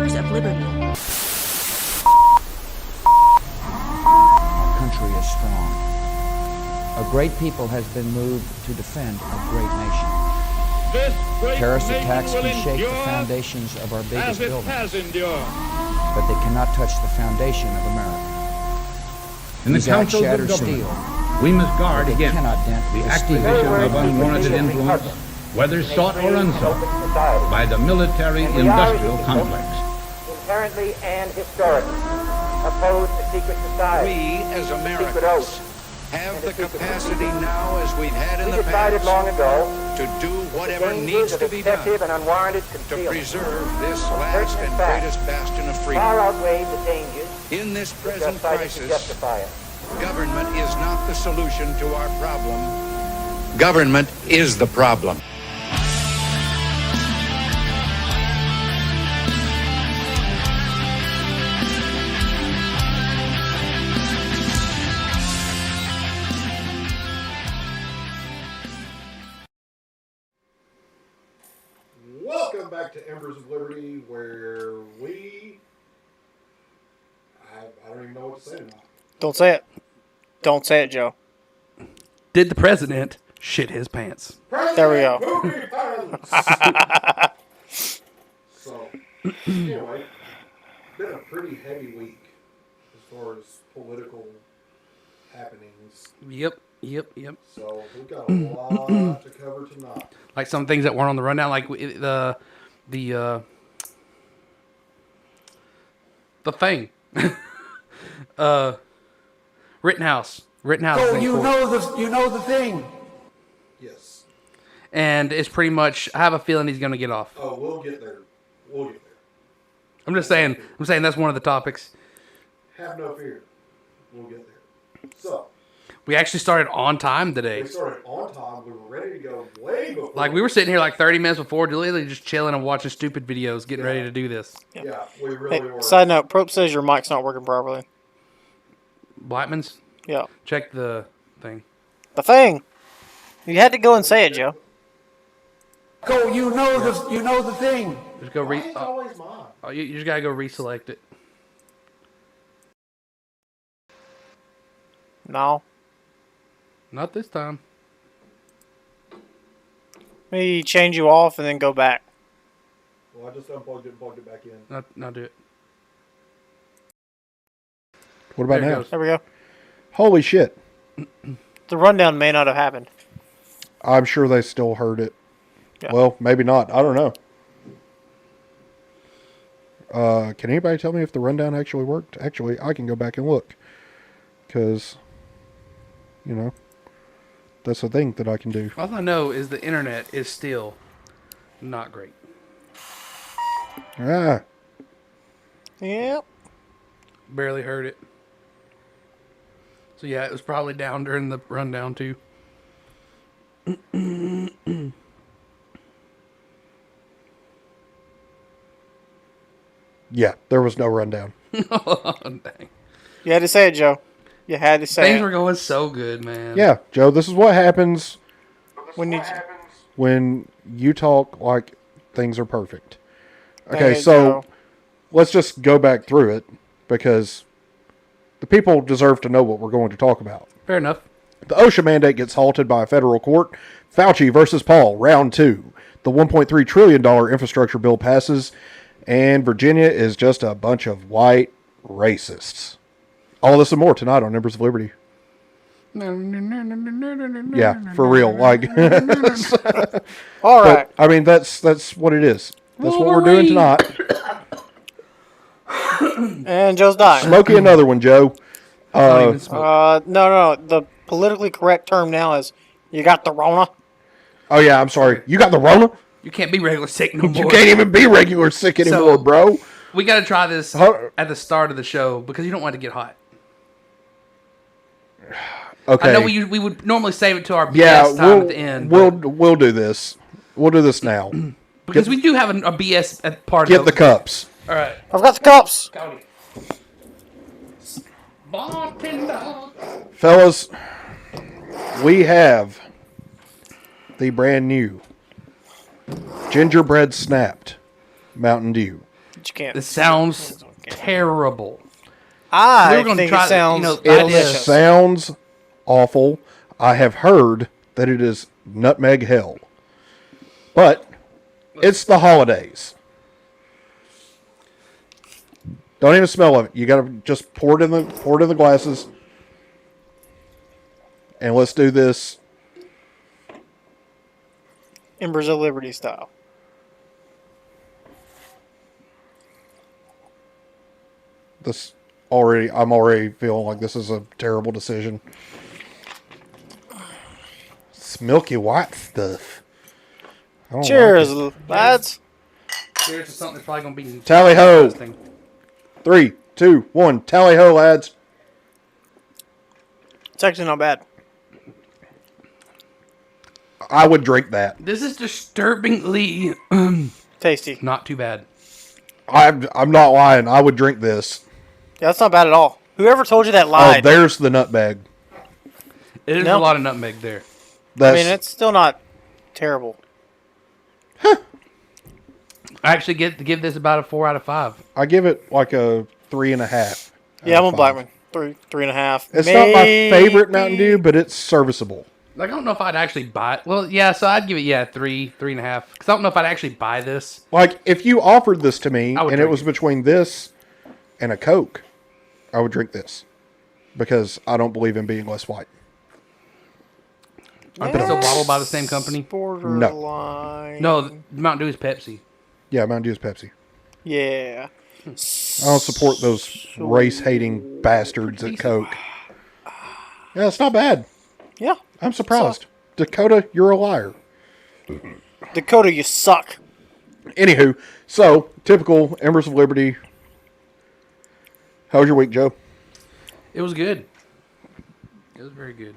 Embers of Liberty. Our country is strong. A great people has been moved to defend a great nation. Terrorist attacks can shake the foundations of our biggest buildings, but they cannot touch the foundation of America. In the These acts councils shatter of government, steel, we must guard but they against cannot dent the steel. acquisition of unwarranted influence, whether sought or unsought, by the military-industrial complex. Inherently and historically oppose the secret society. We, as Americans, have the capacity now, as we've had in the decided past, long ago to do whatever dangers needs of to be done excessive and unwarranted to concealment preserve this last and fact greatest bastion of freedom. far outweigh the dangers In this which are present cited to crisis, justify it. government is not the solution to our problem. Government is the problem. Welcome back to Embers of Liberty, where I don't even know what to say now. Don't say it. Don't say it, Joe. Did the president shit his pants? There we go. Poopy pants! So, anyway, been a pretty heavy week as far as political happenings. Yep. So, we've got a lot to cover tonight. Like some things that weren't on the rundown, like the thing. Rittenhouse. Oh, you know the thing. Yes. And it's pretty much, I have a feeling he's going to get off. Oh, we'll get there. I'm just saying, that's one of the topics. Have no fear. We'll get there. So, We actually started on time today. we started on time. We were ready to go way before. Like, we were sitting here like 30 minutes before, literally just chilling and watching stupid videos, getting ready to do this. Yeah, we really Hey, were. side note, Prope says your mic's not working properly. Blackman's? Yeah. Check the thing. The thing. You had to go and say it, Joe. Oh, you know the thing. Just go Why is it always mine? you just got to go reselect it. No. Not this time. Maybe change you off and then go back. Well, I just unplugged it and plugged it back in. Not do it. What about There it now? goes. There we go. Holy shit. The rundown may not have happened. I'm sure they still heard it. Yeah. Well, maybe not. I don't know. Can anybody tell me if the rundown actually worked? Actually, I can go back and look. Because, that's a thing that I can do. All I know is the internet is still not great. Ah. Yep. Barely heard it. So yeah, it was probably down during the rundown too. Yeah, there was no rundown. Oh, dang. You had to say it, Joe. You had to say Things it. were going so good, man. Yeah, Joe, this is what happens When you talk like things are perfect. Dang Okay, it, so Joe. let's just go back through it because the people deserve to know what we're going to talk about. Fair enough. The OSHA mandate gets halted by a federal court. Fauci versus Paul, round 2. The $1.3 trillion infrastructure bill passes, and Virginia is just a bunch of white racists. All this and more tonight on Embers of Liberty. Yeah, for real. Like, All right. I mean, that's what it is. That's what we're doing tonight. And Joe's dying. Smokey another one, Joe. No. The politically correct term now is you got the Rona. Oh, yeah, I'm sorry. You got the Rona? You can't be regular sick no more. You can't even be regular sick anymore, bro. We got to try this at the start of the show because you don't want it to get hot. Okay. I know we would normally save it to our BS time at the end. We'll do this. We'll do this now. Because we do have a BS at part Get of the cups. All right. I've got the cups. Fellas, we have the brand new gingerbread snapped Mountain Dew. But you can't. It sounds terrible. I We were gonna think try it sounds it It delicious. sounds awful. I have heard that it is nutmeg hell. But it's the holidays. Don't even smell of it. You gotta just pour it in the glasses. And let's do this. Embers of Liberty style. I'm already feeling like this is a terrible decision. It's milky white stuff. I don't Cheers, like lads. Here's to something that's probably gonna be Tally ho. disgusting. it. 3, 2, 1. Tally ho, lads. It's actually not bad. I would drink that. This is disturbingly Tasty. not too bad. I'm not lying. I would drink this. Yeah, that's not bad at all. Whoever told you that Oh, lied. there's the nutmeg. It is No. a lot of nutmeg there. That's, I mean, it's still not terrible. I actually give this about a 4 out of 5. I give it like a 3.5. Yeah, I'm a out of black 5. one. 3.5. It's not my favorite Mountain Dew, but it's serviceable. Like, I don't know if I'd actually buy it. Well, yeah, so I'd give it, 3.5. Because I don't know if I'd actually buy this. Like, if you offered this to me I would and it drink was it. between this and a Coke, I would drink this. Because I don't believe in being less white. Aren't they still bottled by the same company? Borderline. No, Mountain Dew is Pepsi. Yeah, Mountain Dew is Pepsi. Yeah. I don't support those race-hating bastards at Coke. Yeah, it's not bad. Yeah. I'm surprised. Dakota, you're a liar. Dakota, you suck. Anywho, so, typical Embers of Liberty. How was your week, Joe? It was good. It was very good.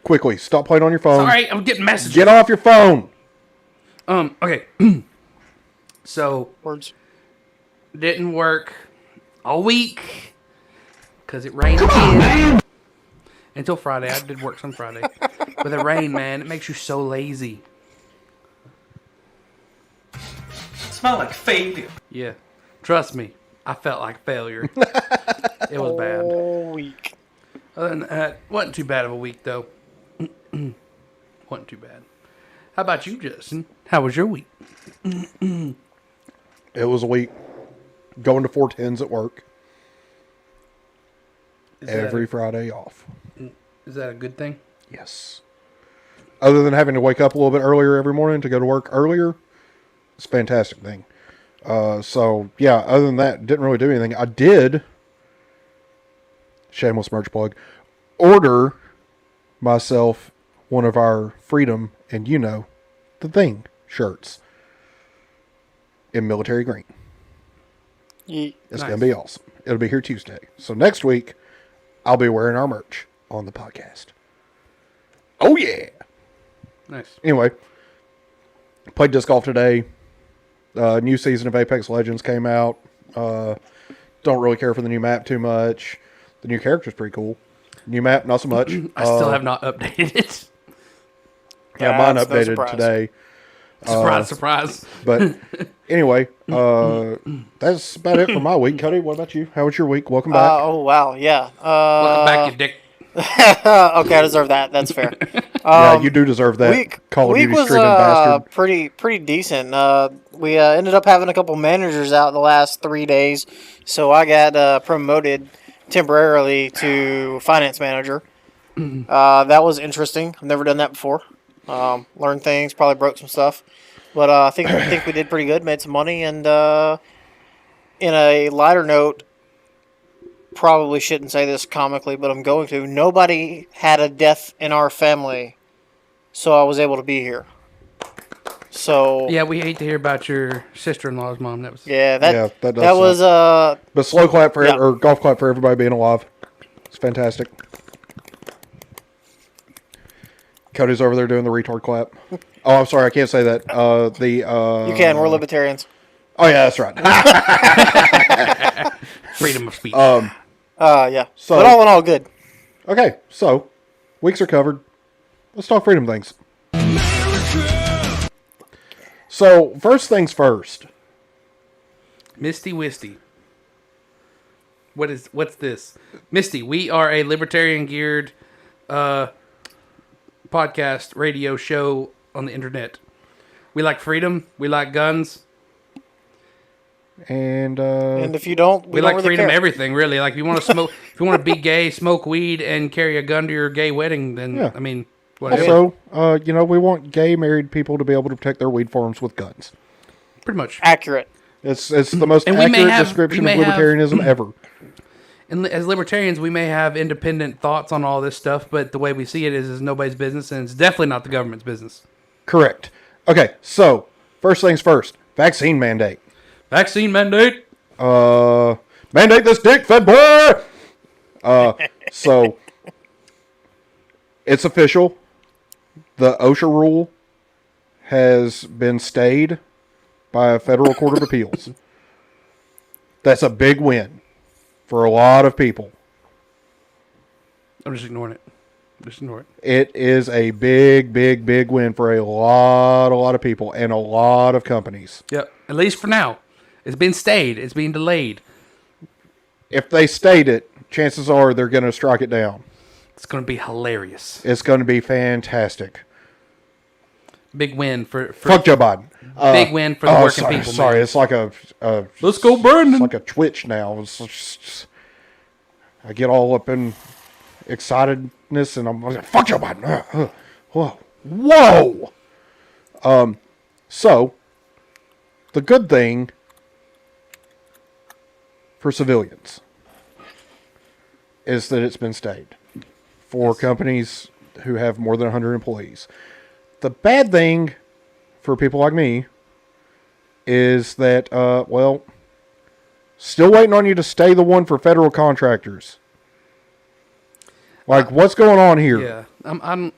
Quickly, stop playing on your phone. Sorry, I'm getting messages. Get off your phone. Okay. So, Words. didn't work all week because it rained again. Until Friday. I did work some Friday. But the rain, man, it makes you so lazy. Smell like failure. Yeah. Trust me, I felt like failure. It was bad. All week. Other than that, wasn't too bad of a week, though. Wasn't too bad. How about you, Justin? How was your week? It was a week going to 410s at work. Every Friday off. Is that a good thing? Yes. Other than having to wake up a little bit earlier every morning to go to work earlier, it's a fantastic thing. So, yeah, other than that, didn't really do anything. I did, shameless merch plug, order myself one of our Freedom and You Know the Thing shirts in military green. Yeet. It's Nice. going to be awesome. It'll be here Tuesday. So next week, I'll be wearing our merch on the podcast. Oh, yeah. Nice. Anyway, played disc golf today. New season of Apex Legends came out. Don't really care for the new map too much. The new character's pretty cool. New map, not so much. I still have not updated it. Yeah, mine That's no updated surprise. today. Surprise. But anyway, that's about it for my week. Cody, what about you? How was your week? Welcome back. Oh, wow. Yeah. Welcome back, you dick. Okay, I deserve that. That's fair. Yeah, you do deserve that. Call of week Duty was streaming bastard. pretty decent. We ended up having a couple managers out the last 3 days, so I got promoted temporarily to finance manager. That was interesting. I've never done that before. Learned things, probably broke some stuff, but I think we did pretty good. Made some money, and in a lighter note, probably shouldn't say this comically, but I'm going to. Nobody had a death in our family, so I was able to be here. So Yeah, we hate to hear about your sister-in-law's mom. That was yeah, Yeah, that does that was But slow clap for Yeah. or golf clap for everybody being alive. It's fantastic. Cody's over there doing the retard clap. Oh, I'm sorry, I can't say that. you can. We're libertarians. Oh yeah, that's right. freedom of speech. Yeah. So- But all in all, good. Okay, so weeks are covered. Let's talk freedom things. So, first things first. Misty Wisty. What's this? Misty, we are a libertarian geared podcast radio show on the internet. We like freedom, we like guns. And if you don't, we don't like really freedom care. everything, really. Like if you want to smoke if you want to be gay, smoke weed and carry a gun to your gay wedding, then Yeah. I mean whatever. also, we want gay married people to be able to protect their weed farms with guns. Pretty much. Accurate. It's the most And we may accurate have- description we of may have- libertarianism ever. And as libertarians, we may have independent thoughts on all this stuff, but the way we see it is nobody's business, and it's definitely not the government's business. Correct. Okay, so first things first, vaccine mandate. Vaccine mandate. Mandate this dick, fed boy. So it's official. The OSHA rule has been stayed by a federal court of appeals. That's a big win for a lot of people. I'm just ignoring it. Just ignore it. It is a big, big, big win for a lot of people and a lot of companies. Yep. At least for now. It's been stayed. It's being delayed. If they state it, chances are they're going to strike it down. It's going to be hilarious. It's going to be fantastic. Big win for Fuck Joe Biden. Big win for the working people. Sorry, man. it's like a Let's go, Brandon. It's like a twitch now. I get all up in excitedness, and I'm like, fuck Joe Biden. Whoa. So the good thing for civilians is that it's been stayed for companies who have more than 100 employees. The bad thing for people like me is that, still waiting on you to stay the one for federal contractors. Like, what's going on here? Yeah. I'm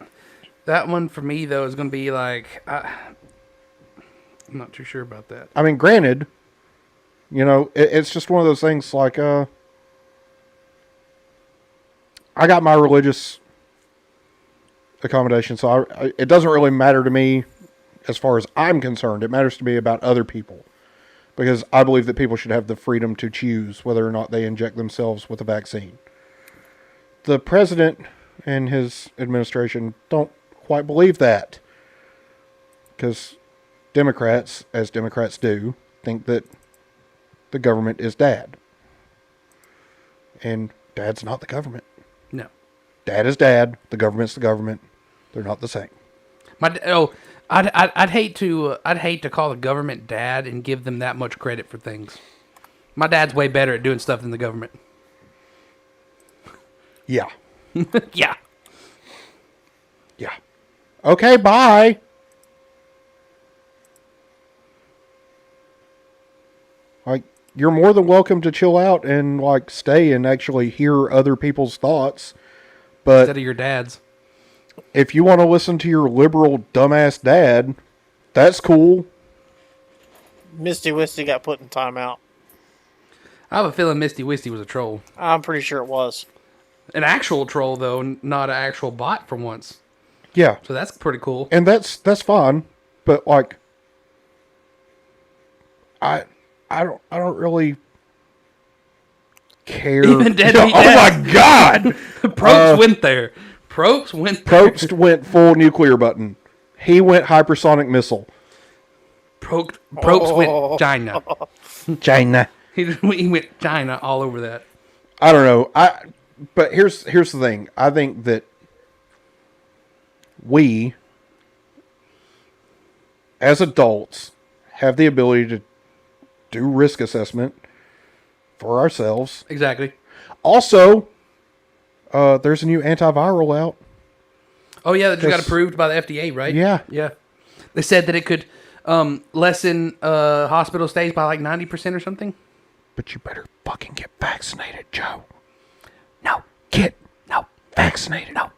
that one for me, though, is going to be like, I'm not too sure about that. I mean, granted, it's just one of those things like, I got my religious accommodation, so it doesn't really matter to me as far as I'm concerned. It matters to me about other people, because I believe that people should have the freedom to choose whether or not they inject themselves with a vaccine. The president and his administration don't quite believe that, because Democrats, as Democrats do, think that the government is dad. And dad's not the government. No. Dad is dad. The government's the government. They're not the same. I'd hate to call the government dad and give them that much credit for things. My dad's way better at doing stuff than the government. Yeah. Yeah. Yeah. Okay, bye. Like, you're more than welcome to chill out and, like, stay and actually hear other people's thoughts. But Instead of your dad's. if you want to listen to your liberal dumbass dad, that's cool. Misty Wisty got put in timeout. I have a feeling Misty Wisty was a troll. I'm pretty sure it was. An actual troll, though, not an actual bot for once. Yeah. So that's pretty cool. And that's fine, but like I don't really care. Even dead Oh meat my dads. god. Probst went there. Probst went there. Probst went full nuclear button. He went hypersonic missile. Probst went China. China. He went China all over that. I don't know. But here's the thing. I think that we, as adults, have the ability to do risk assessment for ourselves. Exactly. Also, there's a new antiviral out. Oh, yeah, that just got approved by the FDA, right? Yeah. Yeah. They said that it could lessen hospital stays by like 90% or something. But you better fucking get vaccinated, Joe. No. Get No. vaccinated. No.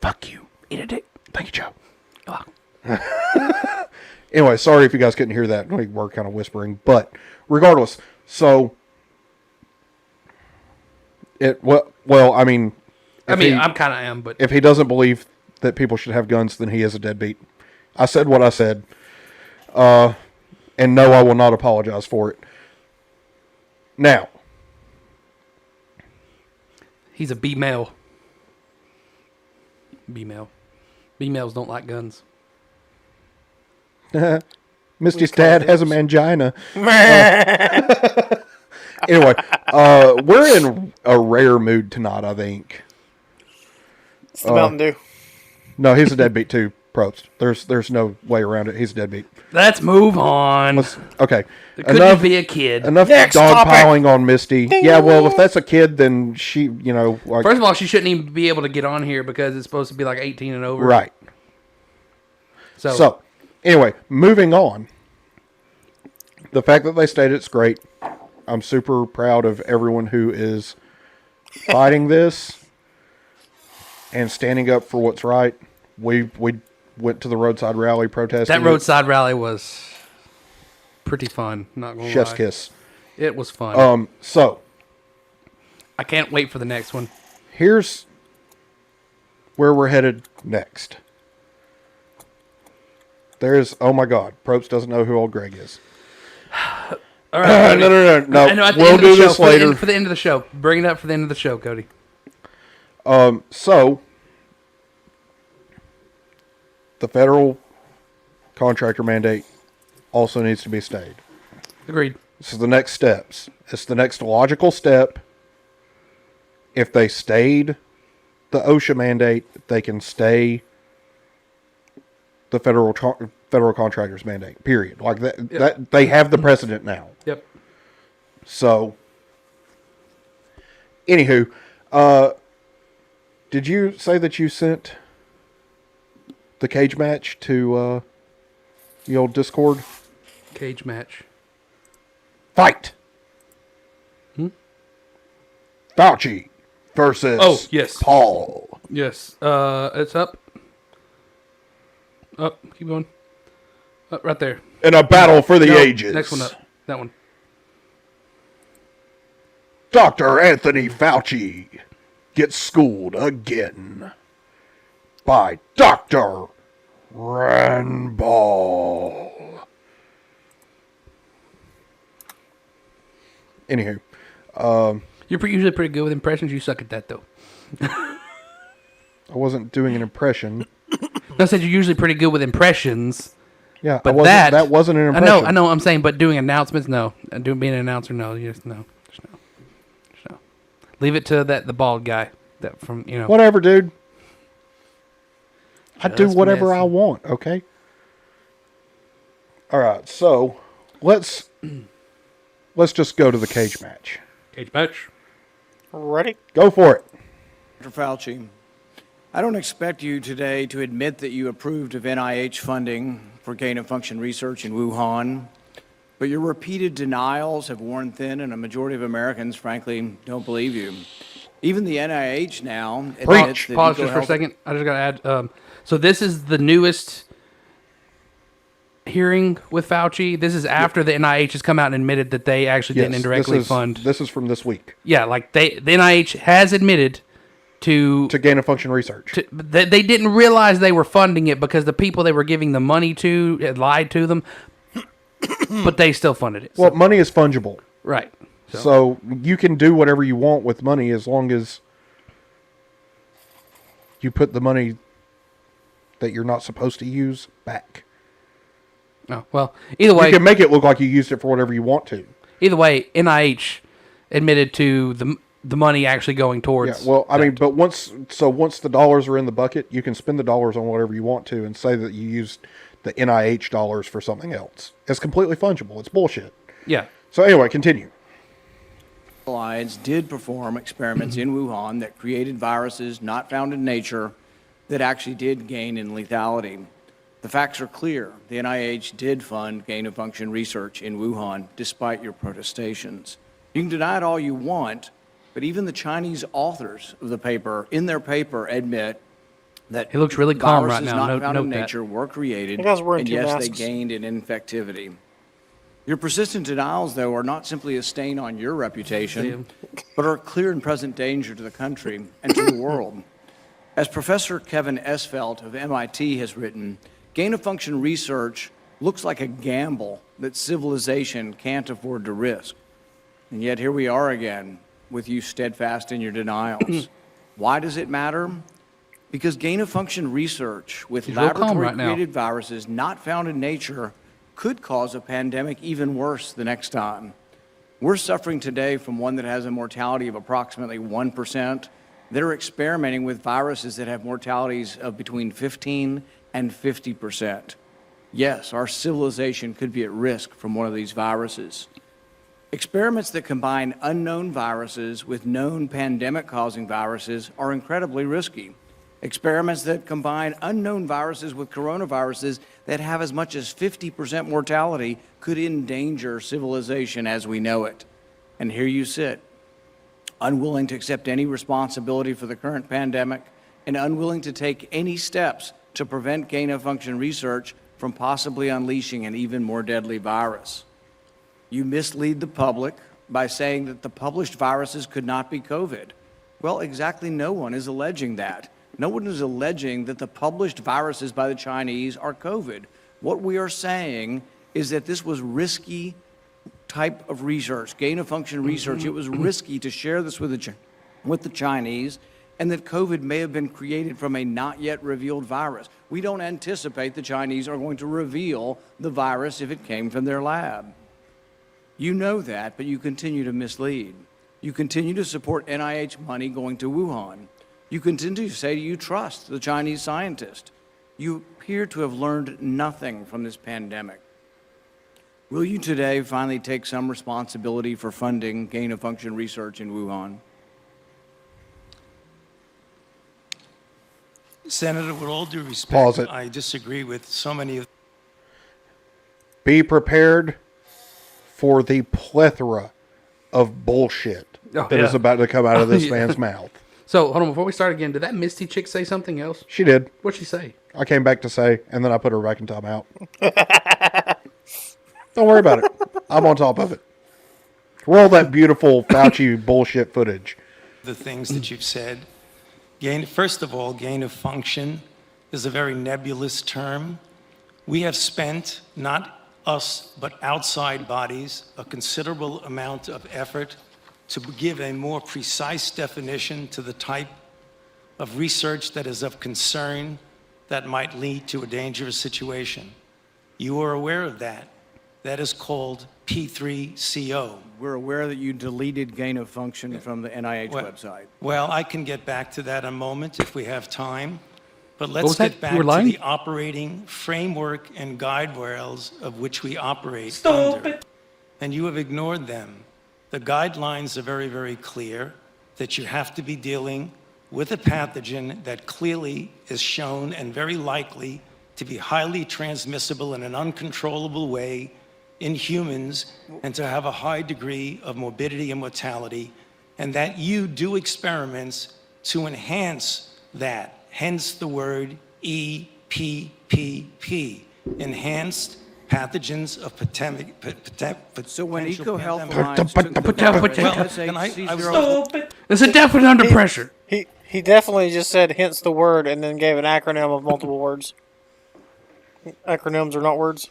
Fuck you. Eat a dick. Thank you, Joe. Oh. Anyway, sorry if you guys couldn't hear that. We were kind of whispering. But regardless, so I mean, I'm kind of am, but if he doesn't believe that people should have guns, then he is a deadbeat. I said what I said. And no, I will not apologize for it. Now, He's a B male. B male. B males don't like guns. Misty's dad has a mangina. Anyway, we're in a rare mood tonight, I think. It's the Mountain Dew. No, he's a deadbeat too. Prost. There's no way around it. He's a deadbeat. Let's move on. Okay. Couldn't be a kid. Enough dogpiling on Misty. Yeah, well, if that's a kid, then she, like, First of all, she shouldn't even be able to get on here because it's supposed to be like 18 and over. Right. So, anyway, moving on. The fact that they stayed, it's great. I'm super proud of everyone who is fighting this and standing up for what's right. We went to the roadside rally protesting. That roadside rally was pretty fun. Not gonna Chef's lie. kiss. It was fun. So I can't wait for the next one. here's where we're headed next. Oh my God, Probst doesn't know who old Greg is. All right. No. I know, at the We'll end of the do show, this later. For the end of the show. Bring it up for the end of the show, Cody. So the federal contractor mandate also needs to be stayed. Agreed. This is the next steps. It's the next logical step. If they stayed the OSHA mandate, they can stay the federal contractors mandate. Period. Like that. Yep. That they have the precedent now. Yep. So, anywho, did you say that you sent the cage match to the old Discord? Cage match. Fight. Fauci versus yes. Paul. Yes. It's up. Up. Keep going. Up right there. In a battle for the No, ages. Next one up. That one. Dr. Anthony Fauci gets schooled again by Dr. Rand Paul. Anywho, You're usually pretty good with impressions. You suck at that, though. I wasn't doing an impression. I said you're usually pretty good with impressions. Yeah, But that wasn't an impression. I know. I'm saying, but doing announcements, no. And being an announcer, no. You just no. Just no. Just no. Leave it to the bald guy that from Whatever, dude. I do Just whatever messing. I want, okay? All right, so let's just go to the cage match. Cage match. Ready? Go for it. Dr. Fauci, I don't expect you today to admit that you approved of NIH funding for gain-of-function research in Wuhan, but your repeated denials have worn thin, and a majority of Americans, frankly, don't believe you. Even the NIH now admits that Pause just for a EcoHealth- second. I just got to add. So this is the newest hearing with Fauci. This is after the NIH has come out and admitted that they actually didn't indirectly fund. This is from this week. Yeah, like the NIH has admitted to gain-of-function research. They didn't realize they were funding it because the people they were giving the money to had lied to them, but they still funded it. Well, money is fungible. Right. So you can do whatever you want with money as long as you put the money that you're not supposed to use back. Oh, well, either way. You can make it look like you used it for whatever you want to. Either way, NIH admitted to the money actually going towards. Yeah, well, I mean, but once the dollars are in the bucket, you can spend the dollars on whatever you want to and say that you used the NIH dollars for something else. It's completely fungible. It's bullshit. Yeah. So anyway, continue. Alliance did perform experiments in Wuhan that created viruses not found in nature that actually did gain in lethality. The facts are clear. The NIH did fund gain-of-function research in Wuhan, despite your protestations. You can deny it all you want, but even the Chinese authors of the paper, in their paper, admit that He looks really calm right viruses now. not found Note in that. nature were created, You guys are wearing and two yes, they masks. gained in infectivity. Your persistent denials, though, are not simply a stain on your reputation, but are a clear and present danger to the country and to the world. As Professor Kevin Esfelt of MIT has written, gain-of-function research looks like a gamble that civilization can't afford to risk. And yet here we are again with you steadfast in your denials. Why does it matter? Because gain-of-function research with He's real calm right now. laboratory-created viruses not found in nature could cause a pandemic even worse the next time. We're suffering today from one that has a mortality of approximately 1%. They're experimenting with viruses that have mortalities of between 15 and 50%. Yes, our civilization could be at risk from one of these viruses. Experiments that combine unknown viruses with known pandemic-causing viruses are incredibly risky. Experiments that combine unknown viruses with coronaviruses that have as much as 50% mortality could endanger civilization as we know it. And here you sit, unwilling to accept any responsibility for the current pandemic and unwilling to take any steps to prevent gain-of-function research from possibly unleashing an even more deadly virus. You mislead the public by saying that the published viruses could not be COVID. Well, exactly no one is alleging that. No one is alleging that the published viruses by the Chinese are COVID. What we are saying is that this was risky type of research, gain-of-function research. It was risky to share this with the Chinese, and that COVID may have been created from a not yet revealed virus. We don't anticipate the Chinese are going to reveal the virus if it came from their lab. You know that, but you continue to mislead. You continue to support NIH money going to Wuhan. You continue to say you trust the Chinese scientist. You appear to have learned nothing from this pandemic. Will you today finally take some responsibility for funding gain-of-function research in Wuhan? Senator, with all due respect, Pause it. I disagree with so many of. Be prepared for the plethora of bullshit that is about to come out of this man's mouth. So, hold on, before we start again, did that Misty chick say something else? She did. What'd she say? I came back to say, and then I put her back in timeout. Don't worry about it. I'm on top of it. Roll that beautiful Fauci bullshit footage. The things that you've said. First of all, gain of function is a very nebulous term. We have spent, not us, but outside bodies, a considerable amount of effort to give a more precise definition to the type of research that is of concern that might lead to a dangerous situation. You are aware of that. That is called P3CO. We're aware that you deleted gain-of-function from the NIH website. Well, I can get back to that in a moment if we have time. But let's was that? get back You were to lying? the operating framework and guide rails of which we operate under. And you have ignored them. The guidelines are very, very clear that you have to be dealing with a pathogen that clearly is shown and very likely to be highly transmissible in an uncontrollable way in humans and to have a high degree of morbidity and mortality, and that you do experiments to enhance that, hence the word EPPP, enhanced pathogens of So when potential EcoHealth pandemic. Alliance took the virus, Then I SHC0 was It's a definite under pressure. He definitely just said hence the word and then gave an acronym of multiple words. Acronyms are not words.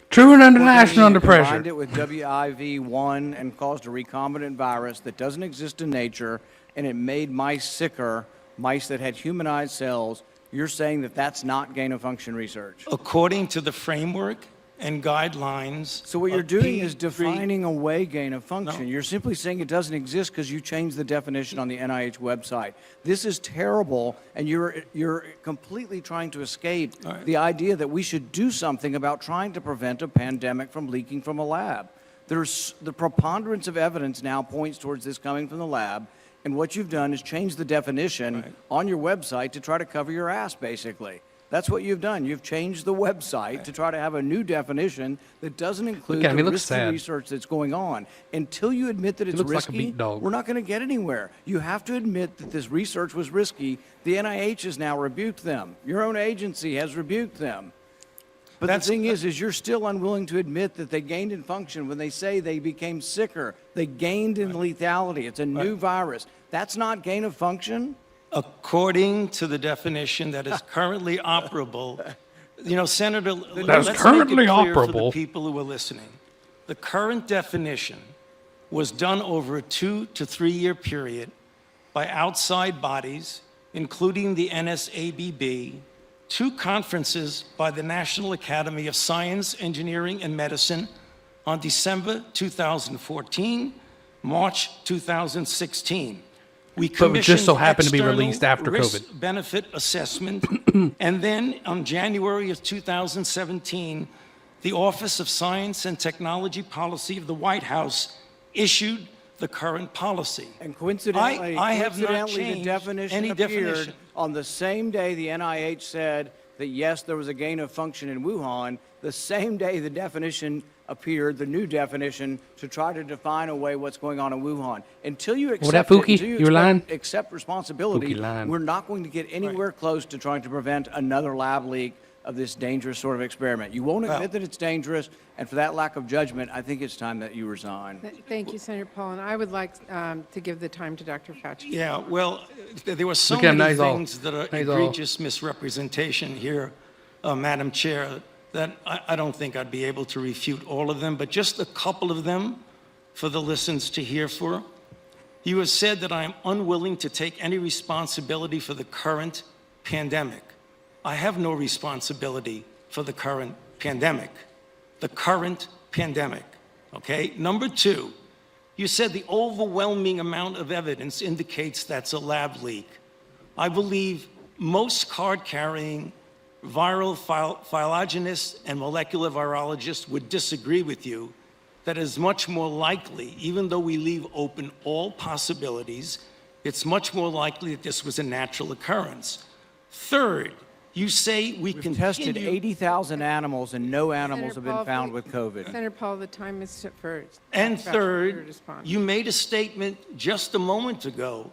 True and international under pressure. Combined it with WIV1 and caused a recombinant virus that doesn't exist in nature, and it made mice sicker, mice that had humanized cells. You're saying that that's not gain-of-function research. according to the framework and guidelines. So what you're of doing is P3 defining away gain-of-function. No. You're simply saying it doesn't exist because you changed the definition on the NIH website. This is terrible, and you're completely trying to escape All right. the idea that we should do something about trying to prevent a pandemic from leaking from a lab. There's the preponderance of evidence now points towards this coming from the lab, and what you've done is change the definition on your website to try to cover your ass, basically. That's what you've done. You've changed the website to try to have a new definition that doesn't include Look at him. He the looks risky sad. research that's going on. Until you admit that it's looks like a risky, beat dog. we're not going to get anywhere. You have to admit that this research was risky. The NIH has now rebuked them. Your own agency has rebuked them. But the thing is you're still unwilling to admit that they gained in function when they say they became sicker. They gained in lethality. It's a new virus. That's not gain of function? According to the definition that is currently operable, You know, Senator, That's let's currently make it clear for the operable. people who are listening. The current definition was done over a 2 to 3 year period by outside bodies, including the NSABB, 2 conferences by the National Academy of Science, Engineering, and Medicine on December 2014, March 2016. We But it just so commissioned happened to be external released after COVID. risk-benefit assessment, and then on January of 2017, the Office of Science and Technology Policy of the White House issued the current policy. And coincidentally, I have not the changed definition any appeared definition. on the same day the NIH said that yes, there was a gain of function in Wuhan. The same day the definition appeared, the new definition, to try to define away what's going on in Wuhan. Until you that accept Pookie? it, until You were lying? accept responsibility, Pookie lying. we're not going to get anywhere close to trying to prevent another lab leak of this dangerous sort of experiment. You won't admit that it's dangerous, and for that lack of judgment, I think it's time that you resign. Thank you, Senator Paul. And I would like to give the time to Dr. Fauci. Yeah, well, there were so Look at him, many he's all- things that are he's all- egregious misrepresentation here, Madam Chair, that I don't think I'd be able to refute all of them, but just a couple of them for the listeners to hear for. You have said that I am unwilling to take any responsibility for the current pandemic. I have no responsibility for the current pandemic. The current pandemic, okay? Number 2, you said the overwhelming amount of evidence indicates that's a lab leak. I believe most card-carrying viral phylogenists and molecular virologists would disagree with you that it is much more likely, even though we leave open all possibilities, it's much more likely that this was a natural occurrence. Third, you say we We've can tested 80,000 animals, and no animals have been found with COVID. Senator Paul, the time is for And Dr. Fauci to third, respond. you made a statement just a moment ago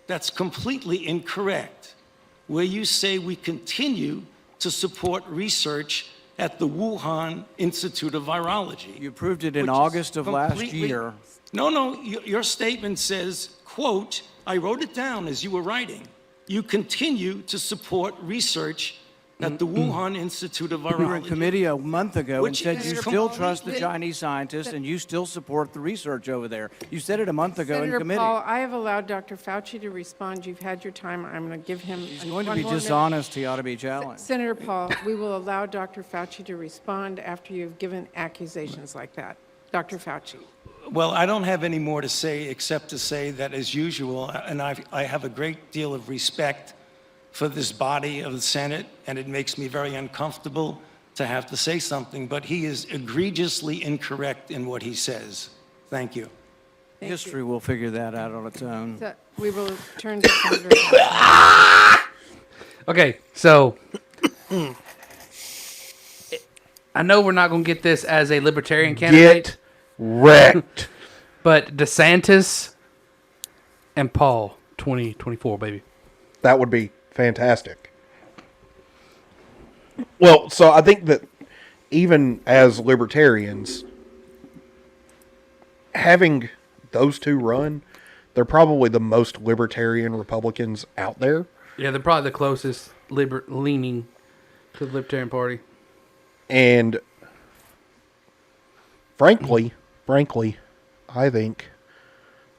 that's completely incorrect, where you say we continue to support research at the Wuhan Institute of Virology. You approved it in which is August of last completely- year. No, your statement says, quote, I wrote it down as you were writing. You continue to support research at the Wuhan Institute of Virology. We were in committee a month ago and Which said is you still completely- trust the Chinese scientists and you still support the research over there. You said it a month ago in Senator committee. Paul, I have allowed Dr. Fauci to respond. You've had your time. I'm going to give him He's going to one be more minute. dishonest. He ought to be challenged. Senator Paul, we will allow Dr. Fauci to respond after you've given accusations like that. Dr. Fauci. Well, I don't have any more to say except to say that, as usual, and I have a great deal of respect for this body of the Senate, and it makes me very uncomfortable to have to say something, but he is egregiously incorrect in what he says. Thank you. Thank History will figure that out on its own. So we will turn to Senator Fauci. Okay, so I know we're not going to get this as a libertarian candidate, Get wrecked. but DeSantis and Paul 2024, baby. That would be fantastic. Well, so I think that even as libertarians, having those two run, they're probably the most libertarian Republicans out there. Yeah, they're probably the closest leaning to the Libertarian Party. And frankly, I think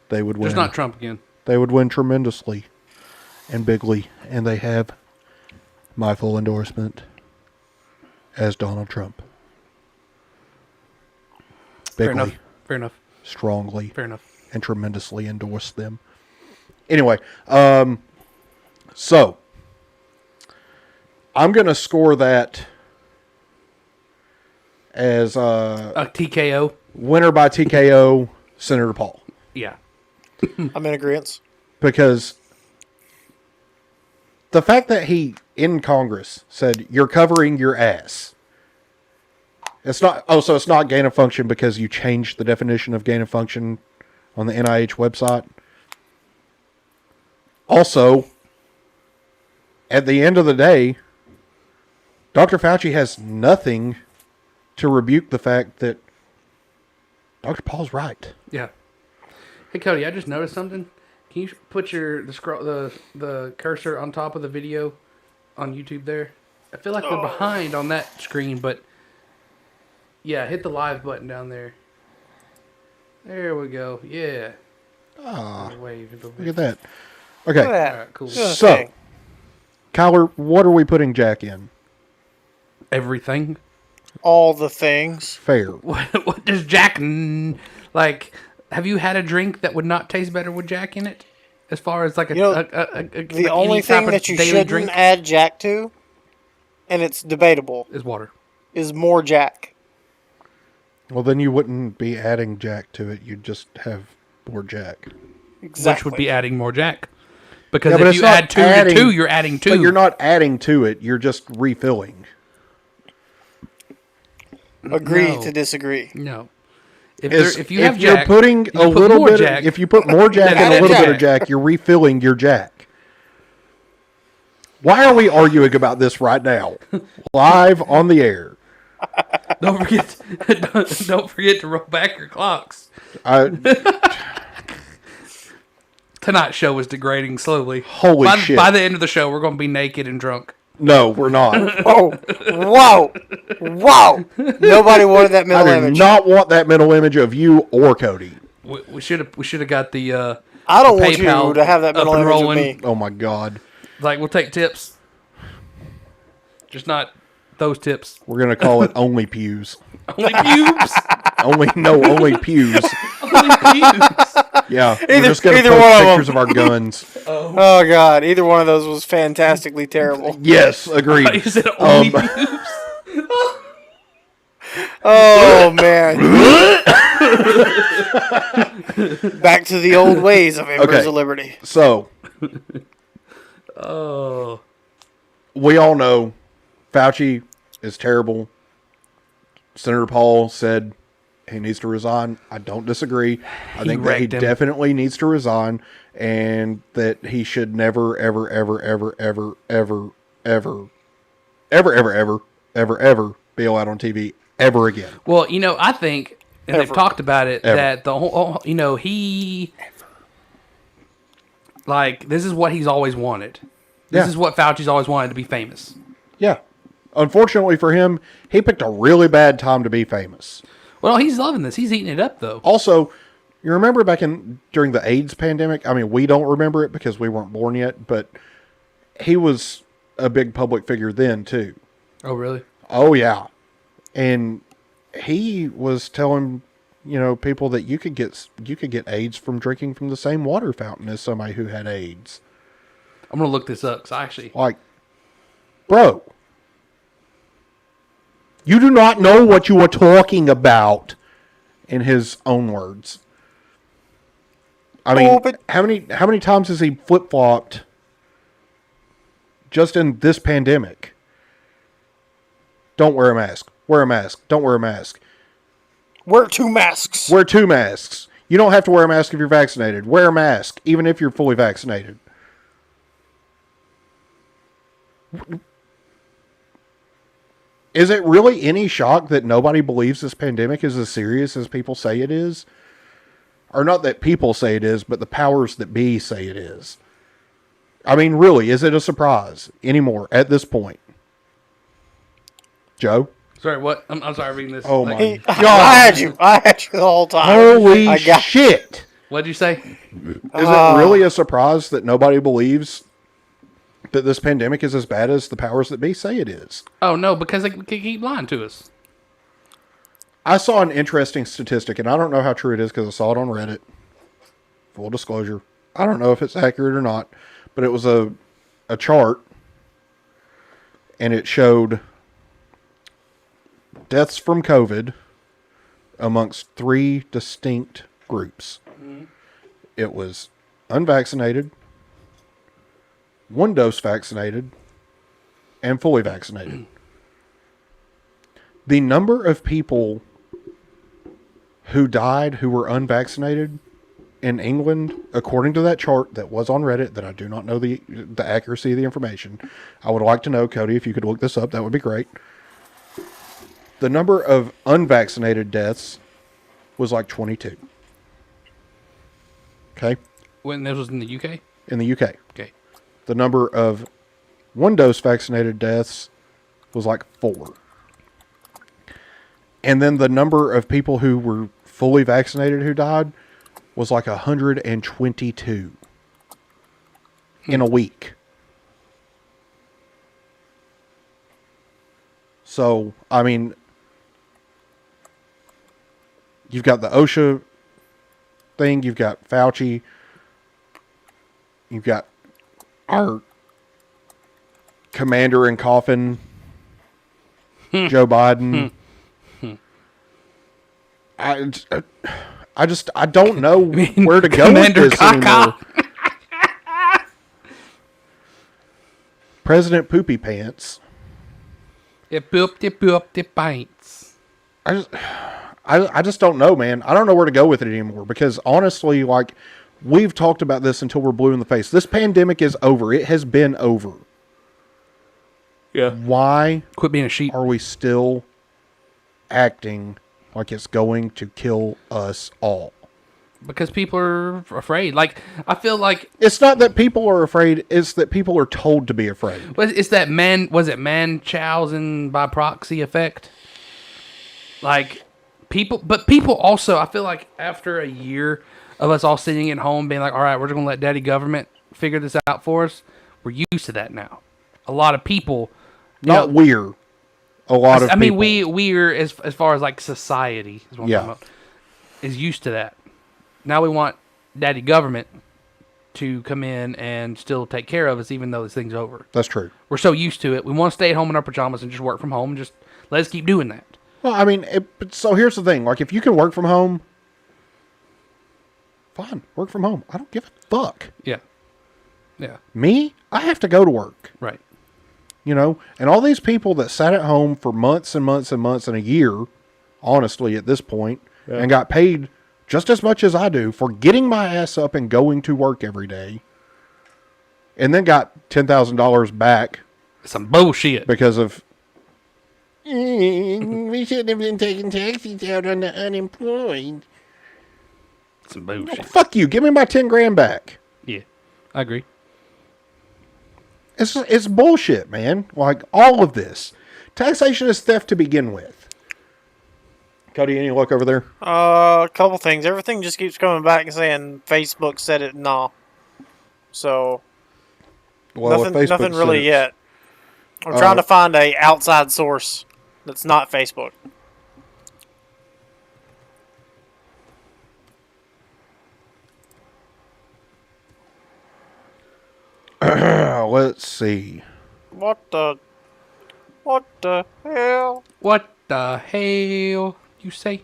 they would win. Just not Trump again. They would win tremendously and bigly, and they have my full endorsement as Donald Trump. Fair Bigly, enough. Fair enough. strongly, Fair enough. and tremendously endorse them. Anyway, so I'm going to score that as A TKO. winner by TKO, Senator Paul. Yeah. I'm in agreement. Because the fact that he, in Congress, said, you're covering your ass. It's not, so it's not gain of function because you changed the definition of gain of function on the NIH website. Also, at the end of the day, Dr. Fauci has nothing to rebuke the fact that Dr. Paul's right. Yeah. Hey Cody, I just noticed something. Can you put the cursor on top of the video on YouTube there? I feel like we're behind on that screen, but yeah, hit the live button down there. There we go. Yeah. Wave a little bit. Look at that. Look at Okay, that. All right, cool. so, Kyler, what are we putting Jack in? Everything. All the things. Fair. What does Jack like? Have you had a drink that would not taste better with Jack in it? As far as like You know, the only thing that you shouldn't add Jack to, and it's debatable, is water. Is more Jack. Well, then you wouldn't be adding Jack to it. You'd just have more Jack. Exactly. Which would be adding more Jack. Because Yeah, but if it's you not add two adding- to two, you're adding two. But you're not adding to it. You're just refilling. Agree No. to disagree. No. If, If you have you're Jack, putting you a put little more bit, Jack, if you put more Jack then and a add little bit Jack. of Jack, you're refilling your Jack. Why are we arguing about this right now, live on the air? Don't forget, don't forget to roll back your clocks. Tonight's show is degrading slowly. Holy shit. By the end of the show, we're going to be naked and drunk. No, we're not. Oh, whoa, whoa! Nobody wanted that I mental do image. not want that mental image of you or Cody. We should have got the. I don't the want you PayPal to have that up mental and image of rolling. me. Oh my god. Like we'll take tips, just not those tips. We're gonna call it only pews. Only pubes. only pews. Only pubes. Yeah, we're just gonna either post one of them. pictures of our guns. Oh god, either one of those was fantastically terrible. Yes, agreed. You said only pubes. Oh man. Back to the old ways of Embers Okay. of Liberty. So, Oh. we all know Fauci is terrible. Senator Paul said he needs to resign. I don't disagree. I think that he wrecked him. definitely needs to resign, and that he should never, ever, ever, ever, ever, ever, ever, ever, ever, ever, ever, ever be allowed on TV ever again. Well, I think, and they've Ever. talked about it, Ever. that the whole, he, like, this is what he's always wanted. This Yeah. is what Fauci's always wanted, to be famous. Yeah. Unfortunately for him, he picked a really bad time to be famous. Well, he's loving this. He's eating it up, though. Also, you remember during the AIDS pandemic? I mean, we don't remember it because we weren't born yet, but he was a big public figure then too. Oh, really? Oh yeah. And he was telling, people that you could get AIDS from drinking from the same water fountain as somebody who had AIDS. I'm going to look this up, because I actually... Like, bro, you do not know what you are talking about, in his own words. I mean, Oh, but- how many times has he flip-flopped just in this pandemic? Don't wear a mask. Wear a mask. Don't wear a mask. Wear 2 masks. Wear 2 masks. You don't have to wear a mask if you're vaccinated. Wear a mask, even if you're fully vaccinated. Is it really any shock that nobody believes this pandemic is as serious as people say it is? Or not that people say it is, but the powers that be say it is. I mean, really, is it a surprise anymore at this point? Joe? Sorry, what? I'm sorry reading this. Oh Like, my I had you the whole time. Holy I got- shit! What'd you say? Is it really a surprise that nobody believes that this pandemic is as bad as the powers that be say it is? Oh, no, because they keep lying to us. I saw an interesting statistic, and I don't know how true it is because I saw it on Reddit. Full disclosure. I don't know if it's accurate or not, but it was a chart, and it showed deaths from COVID amongst 3 distinct groups. It was unvaccinated, 1-dose vaccinated, and fully vaccinated. The number of people who died who were unvaccinated in England, according to that chart that was on Reddit, that I do not know the accuracy of the information. I would like to know, Cody, if you could look this up, that would be great. The number of unvaccinated deaths was like 22. Okay? When this was in the UK? In the UK. Okay. The number of 1-dose vaccinated deaths was like 4. And then the number of people who were fully vaccinated who died was like 122 in a week. So, I mean, you've got the OSHA thing, you've got Fauci, you've got our commander in coffin, Joe Biden. I don't know where to go with this anymore. President Poopy Pants. It pooped the pints. I just don't know, man. I don't know where to go with it anymore because honestly, like, we've talked about this until we're blue in the face. This pandemic is over. It has been over. Yeah. Why Quit being a sheep. are we still acting like it's going to kill us all? Because people are afraid. Like, I feel like It's not that people are afraid, it's that people are told to be afraid. it's that Munchausen by proxy effect. Like, people also, I feel like after a year of us all sitting at home being like, all right, we're just going to let daddy government figure this out for us, we're used to that now. A lot of people... Not we're. A lot of people. I mean, we're as far as like society is what I'm talking about, is used to that. Now we want daddy government to come in and still take care of us, even though this thing's over. That's true. We're so used to it. We want to stay at home in our pajamas and just work from home and just let us keep doing that. Well, I mean, so here's the thing. Like, if you can work from home, fine, work from home. I don't give a fuck. Yeah. Yeah. Me, I have to go to work. Right. You know, and all these people that sat at home for months and months and months and a year, honestly, at this point, and got paid just as much as I do for getting my ass up and going to work every day, and then got $10,000 back. Some bullshit. Because of, we shouldn't have been taking taxis out on the unemployed. Some bullshit. No, fuck you. Give me my 10 grand back. Yeah, I agree. It's bullshit, man. Like, all of this. Taxation is theft to begin with. Cody, any luck over there? A couple things. Everything just keeps coming back and saying Facebook said it and all. So, Well, nothing really yet. I'm trying to find a outside source that's not Facebook. Let's see. What the hell? What the hell you say?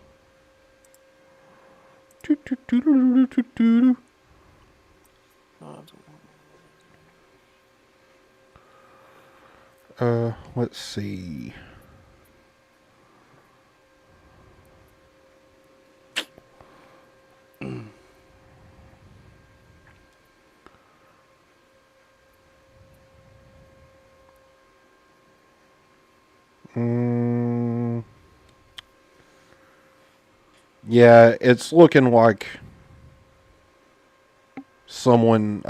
Let's see. Yeah, it's looking like someone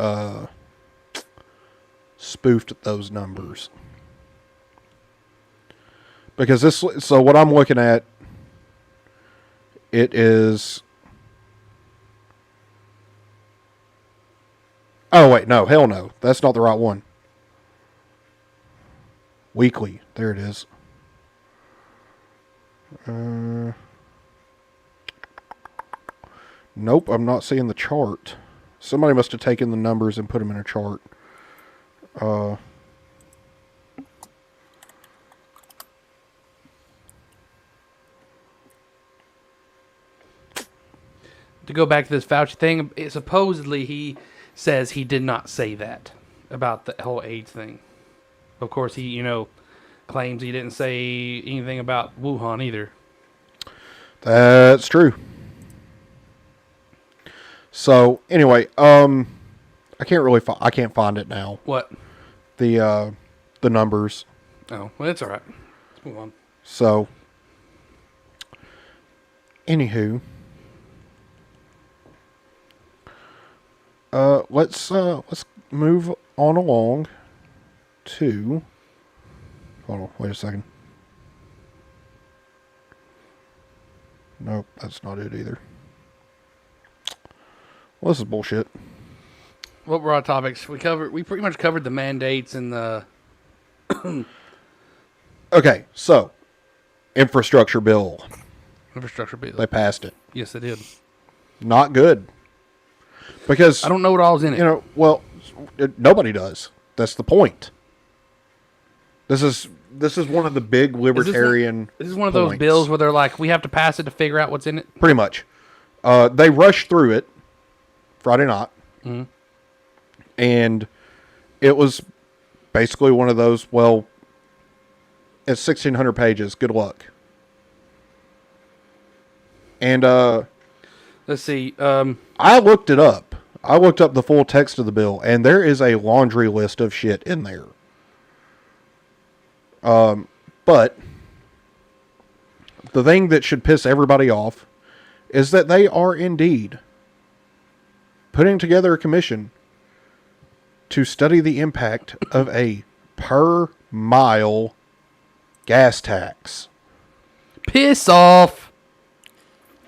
spoofed those numbers. Because so what I'm looking at, it is... Oh, wait, no, hell no. That's not the right one. Weekly, there it is. Nope, I'm not seeing the chart. Somebody must have taken the numbers and put them in a chart. To go back to this Fauci thing, supposedly he says he did not say that about the whole AIDS thing. Of course, he, claims he didn't say anything about Wuhan either. That's true. So anyway, I can't I can't find it now. What? The numbers. Oh, well, it's all right. Let's move on. So, anywho, let's move on along to Hold on, wait a second. Nope, that's not it either. Well, this is bullshit. What were our topics? We pretty much covered the mandates and the Okay, so infrastructure bill. infrastructure bill. They passed it. Yes, they did. Not good. Because I don't know what all's in it. you know, well, nobody does. That's the point. This is one of the big libertarian. This is one of those points. bills where they're like, we have to pass it to figure out what's in it. Pretty much. They rushed through it Friday night. Mm-hmm. And it was basically one of those, well, it's 1,600 pages. Good luck. And Let's see. I looked it up. I looked up the full text of the bill, and there is a laundry list of shit in there. But the thing that should piss everybody off is that they are indeed putting together a commission to study the impact of a per mile gas tax. Piss off.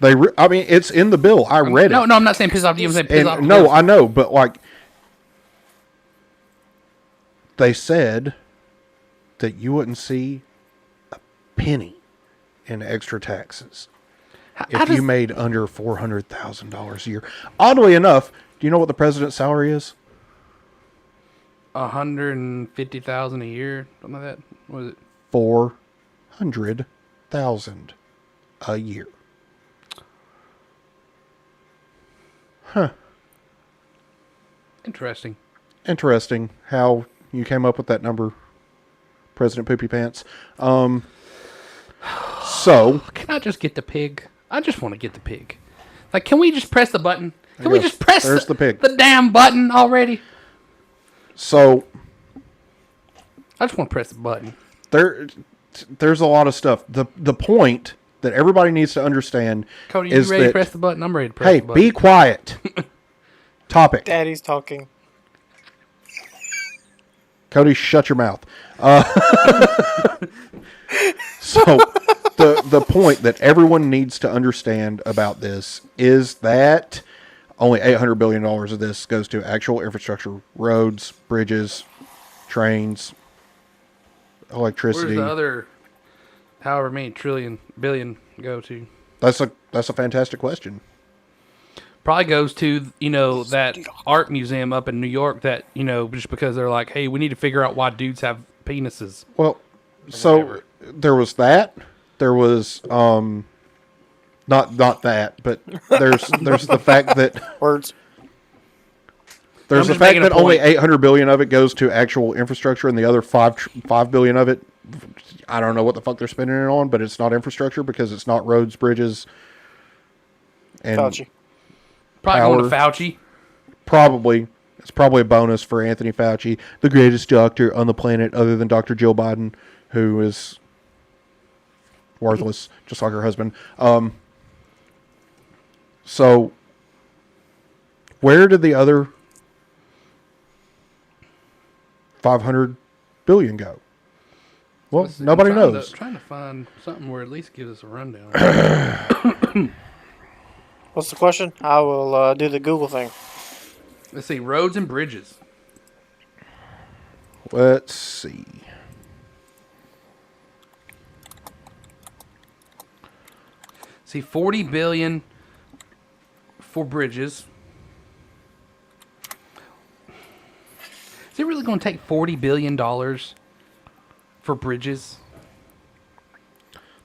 I mean, it's in the bill. I read it. No, I'm not saying piss off to you. I'm saying piss off. No, I know, but like, they said that you wouldn't see a penny in extra taxes if you made under $400,000 a year. Oddly enough, do you know what the president's salary is? $150,000 a year, something like that. What is it? $400,000 a year. Huh. Interesting. Interesting how you came up with that number, President Poopy Pants. So can I just get the pig? I just want to get the pig. Like, can we just press the button? Can we just press the pig. The damn button already? So I just want to press the button. There's a lot of stuff. The point that everybody needs to understand Cody, is you ready that, to press the button? I'm ready to press the button. Hey, be quiet. Topic. Daddy's talking. Cody, shut your mouth. So the point that everyone needs to understand about this is that only $800 billion of this goes to actual infrastructure, roads, bridges, trains, electricity. Where's the other, however many billion go to? That's a fantastic question. Probably goes to, that art museum up in New York that, just because they're like, hey, we need to figure out why dudes have penises. Well, so there was that. There was not that, but there's the fact that words. There's the fact that only 800 billion of it goes to actual infrastructure, and the other 5 billion of it, I don't know what the fuck they're spending it on, but it's not infrastructure because it's not roads, bridges, and Fauci. Probably going to Fauci. Probably. It's probably a bonus for Anthony Fauci, the greatest doctor on the planet other than Dr. Joe Biden, who is worthless, just like her husband. So, where did the other 500 billion go? Well, nobody knows. Trying to find something where at least gives us a rundown. What's the question? I will do the Google thing. Let's see. Roads and bridges. Let's see. See, $40 billion for bridges. Is it really going to take $40 billion for bridges?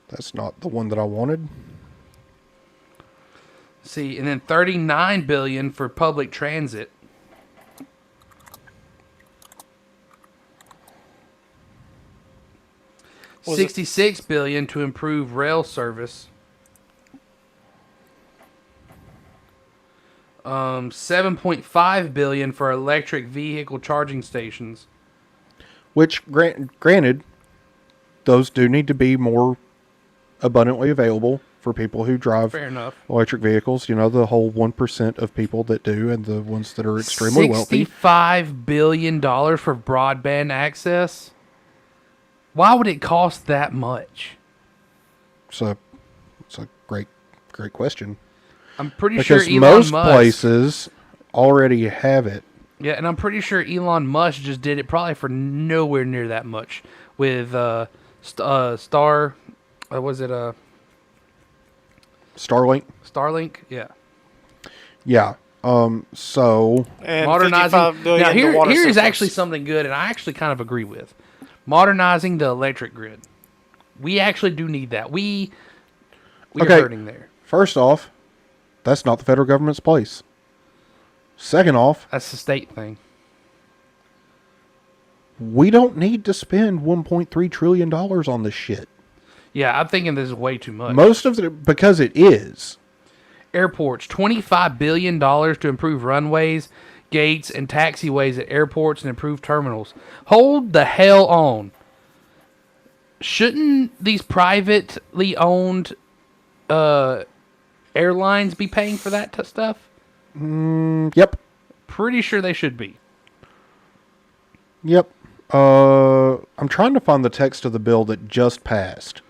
That's not the one that I wanted. See, and then $39 billion for public transit. $66 billion to improve rail service. $7.5 billion for electric vehicle charging stations. Which, granted, those do need to be more abundantly available for people who drive Fair enough. electric vehicles. You know, the whole 1% of people that do and the ones that are extremely wealthy. $65 billion for broadband access. Why would it cost that much? So it's a great question. I'm pretty Because sure Elon most Musk, places already have it. yeah, and I'm pretty sure Elon Musk just did it probably for nowhere near that much with Star. Was it Starlink. Starlink? Yeah. Yeah. So And Modernizing. 55 billion Now to here water is systems. actually something good, and I actually kind of agree with modernizing the electric grid. We actually do need that. We're okay. hurting there. First off, that's not the federal government's place. Second off, That's the state thing. we don't need to spend $1.3 trillion on this shit. Yeah, I'm thinking this is way too much. Most of it, because it is. Airports, $25 billion to improve runways, gates, and taxiways at airports and improve terminals. Hold the hell on. Shouldn't these privately owned airlines be paying for that stuff? Yep. Pretty sure they should be. Yep. I'm trying to find the text of the bill that just passed.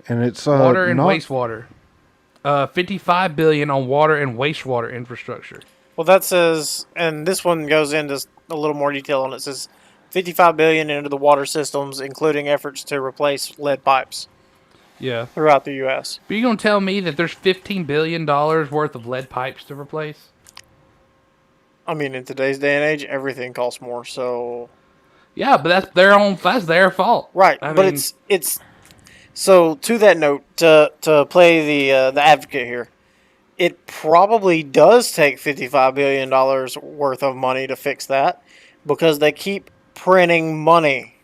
And it's Water and not... wastewater. $55 billion on water and wastewater infrastructure. Well, that says, and this one goes into a little more detail on it. It says 55 billion into the water systems, including efforts to replace lead pipes Yeah. throughout the U.S. But you gonna tell me that there's $15 billion worth of lead pipes to replace? I mean, in today's day and age, everything costs more. So Yeah, but that's their fault. right, I but mean, it's so to that note, to play the advocate here, it probably does take $55 billion worth of money to fix that because they keep printing money.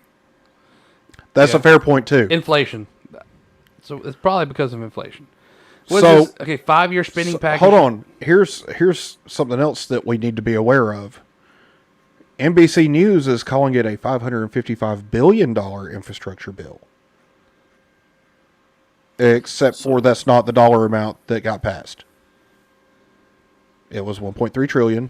That's a fair point, too. inflation. So it's probably because of inflation. So- Okay, 5-year spending package. Hold on. Here's something else that we need to be aware of. NBC News is calling it a $555 billion infrastructure bill. Except for that's not the dollar amount that got passed. It was $1.3 trillion.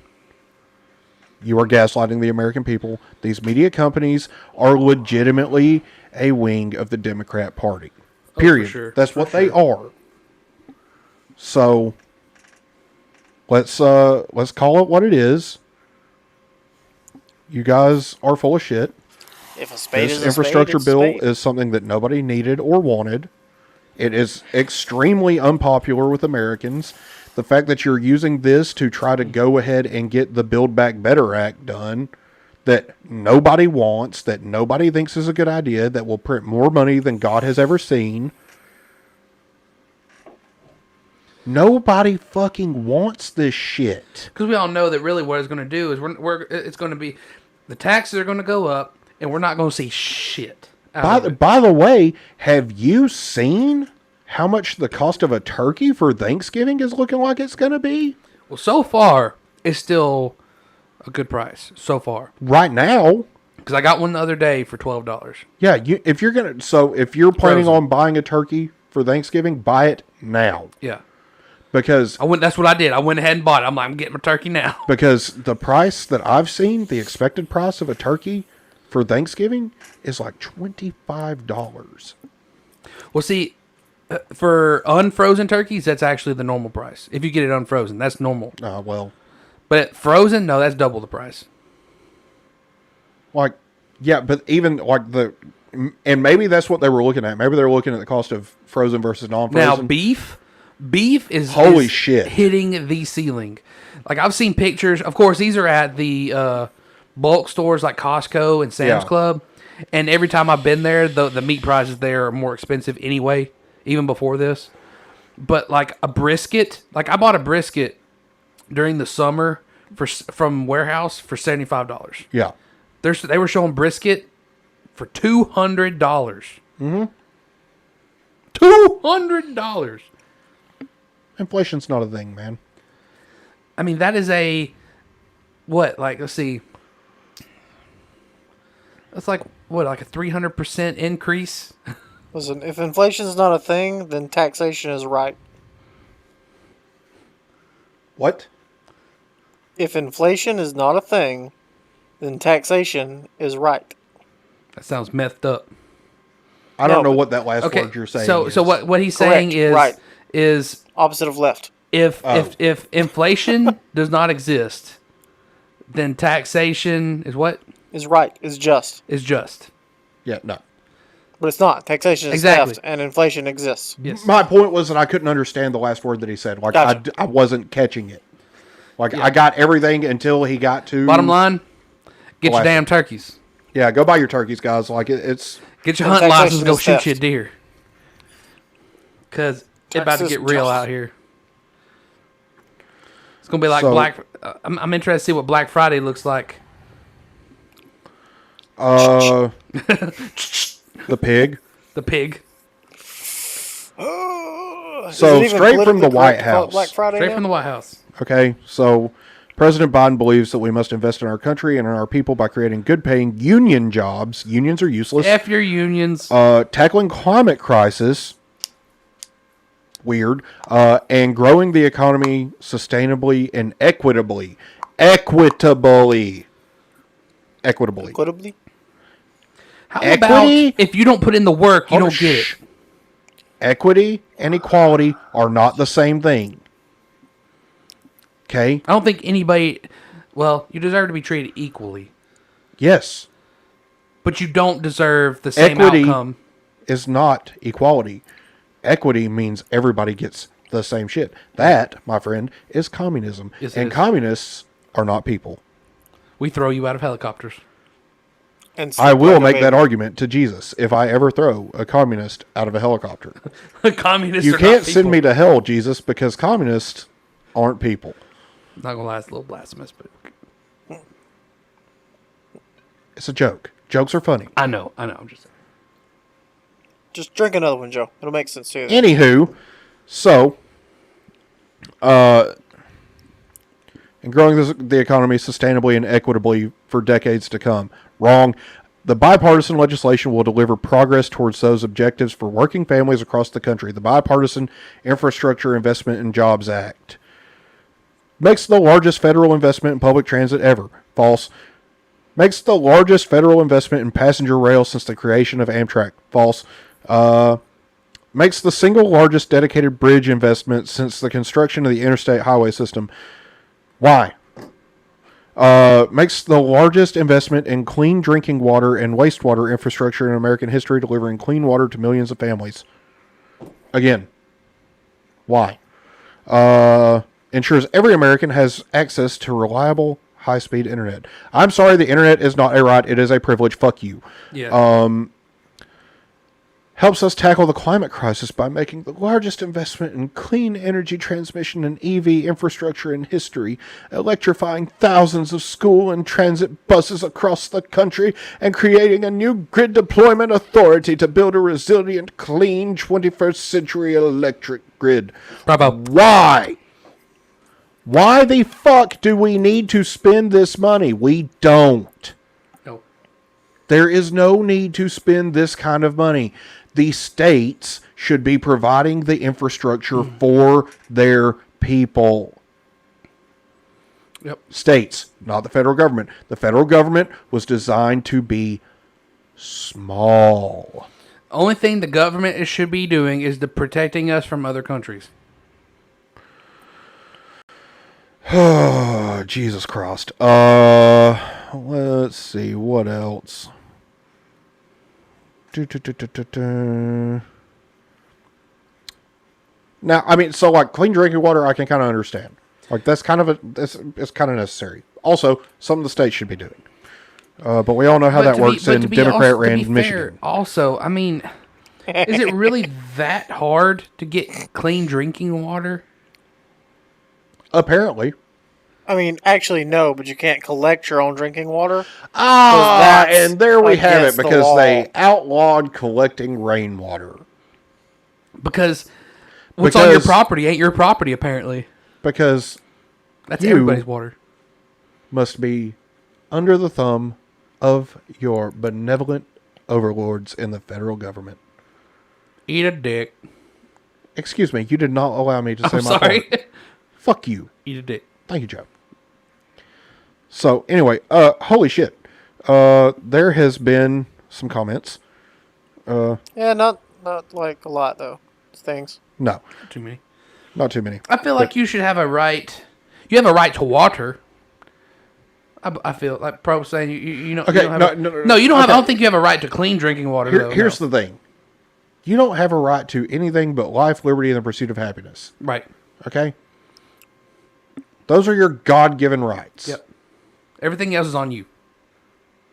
You are gaslighting the American people. These media companies are legitimately a wing of the Democrat Party. Period. for sure. That's what they are. So let's call it what it is. You guys are full of shit. If a spade This is a infrastructure spade, it's a bill spade. is something that nobody needed or wanted. It is extremely unpopular with Americans. The fact that you're using this to try to go ahead and get the Build Back Better Act done that nobody wants, that nobody thinks is a good idea, that will print more money than God has ever seen. Nobody fucking wants this shit. Because we all know that really what it's going to do is it's going to be the taxes are going to go up, and we're not going to see shit. By the way, have you seen how much the cost of a turkey for Thanksgiving is looking like it's going to be? Well, so far it's still a good price. So far, Right now, because I got one the other day for $12. yeah. If you're planning Frozen. on buying a turkey for Thanksgiving, buy it now Yeah, because That's what I did. I went ahead and bought it. I'm like, I'm getting my turkey now. the price that I've seen, the expected price of a turkey for Thanksgiving is like $25. Well, see, for unfrozen turkeys, that's actually the normal price. If you get it unfrozen, that's normal. Well, But frozen, no, that's double the price. like, yeah, but even like and maybe that's what they were looking at. Maybe they're looking at the cost of frozen versus Now, non-frozen. beef is Holy is shit. hitting the ceiling. Like I've seen pictures. Of course, these are at the bulk stores like Costco and Sam's Yeah. Club. And every time I've been there, the meat prices there are more expensive anyway, even before this. But like a brisket, like I bought a brisket during the summer from Warehouse for $75. Yeah. They were showing brisket for $200. Mm-hmm. $200. Inflation's not a thing, man. I mean, that is let's see. That's like a 300% increase. Listen, if inflation is not a thing, then taxation is right. What? If inflation is not a thing, then taxation is right. That sounds methed up. I don't know but- what that last Okay. word you're saying So is. so what he's saying Correct, is right. is Opposite of left. if inflation does not exist, then taxation is what Is right. Is just. is just. Yeah, no. But it's not. Taxation is Exactly. theft, and inflation exists. Yes. My point was that I couldn't understand the last word that he said. Like, Gotcha. I wasn't catching it. Like, Yeah. I got everything until he got to... Bottom line, get your last damn one. turkeys. Yeah, go buy your turkeys, guys. Like, it's... Get your And hunting license. taxation Go is shoot you a theft. deer. Cause it's about to Texas get real just- out here. It's gonna be like So- Black. I'm interested to see what Black Friday looks like. the pig. The pig. Is So, it even straight from the politically White correct to call it House. Black Friday Straight now? from the White House. Okay, so President Biden believes that we must invest in our country and in our people by creating good-paying union jobs. Unions are useless. F your unions. Tackling climate crisis. Weird. And growing the economy sustainably and equitably. Equitably. Equitably? How equity? about if you don't put in the work, you Hold don't on, get it? shh. Equity and equality are not the same thing. Okay? I don't think anybody. Well, you deserve to be treated equally, Yes. but you don't deserve the same Equity outcome. is not equality. Equity means everybody gets the same shit. That, my friend, is communism. Yes, it and is. communists are not people. We throw you out of helicopters. And I will slip make like a that baby. argument to Jesus if I ever throw a communist out of a helicopter. Communists. You are can't not send people. me to hell, Jesus, because communists aren't people. Not gonna lie, it's a little blasphemous, but It's a joke. Jokes are funny. I know. I'm just saying. Just drink another one, Joe. It'll make sense too. Anywho, so, and growing the economy sustainably and equitably for decades to come. Wrong. The bipartisan legislation will deliver progress towards those objectives for working families across the country. The Bipartisan Infrastructure Investment and Jobs Act makes the largest federal investment in public transit ever. False. Makes the largest federal investment in passenger rail since the creation of Amtrak. False. Makes the single largest dedicated bridge investment since the construction of the interstate highway system. Why? Makes the largest investment in clean drinking water and wastewater infrastructure in American history, delivering clean water to millions of families. Again, why? Ensures every American has access to reliable, high-speed internet. I'm sorry, the internet is not a right. It is a privilege. Fuck you. Yeah. Helps us tackle the climate crisis by making the largest investment in clean energy transmission and EV infrastructure in history, electrifying thousands of school and transit buses across the country, and creating a new grid deployment authority to build a resilient, clean 21st century electric grid. Bravo. Why? Why the fuck do we need to spend this money? We don't. No. There is no need to spend this kind of money. The states should be providing the infrastructure for their people. Yep. States, not the federal government. The federal government was designed to be small. Only thing the government should be doing is protecting us from other countries. Oh, Jesus Christ. Let's see, what else? Now, I mean, so like clean drinking water, I can kind of understand. Like that's kind of it's kind of necessary. Also, something the state should be doing. But we all know how But that to works be- in but to be Democrat also- to be ran Michigan. fair, also, I mean, is it really that hard to get clean drinking water? Apparently. I mean, actually, no, but you can't collect your own drinking water. Ah, that's and there we have it against the because law. they outlawed collecting rainwater. Because what's on your Because- property ain't your property, apparently. Because That's you everybody's water. must be under the thumb of your benevolent overlords in the federal government. Eat a dick. Excuse me, you did not allow me to say I'm my sorry. point. Fuck you. Eat a dick. Thank you, Joe. So, anyway, holy shit. There has been some comments Yeah, not like a lot though. Things. No, Too many. not too many. I feel like you should have a right. You have a right to water. I feel like Pro saying you don't. Okay, you don't have no, you don't have. I okay. don't think you have a right to clean drinking water. Though. Here's No. the thing. You don't have a right to anything but life, liberty, and the pursuit of happiness. Right. Okay? Those are your God-given rights. Yep. Everything else is on you.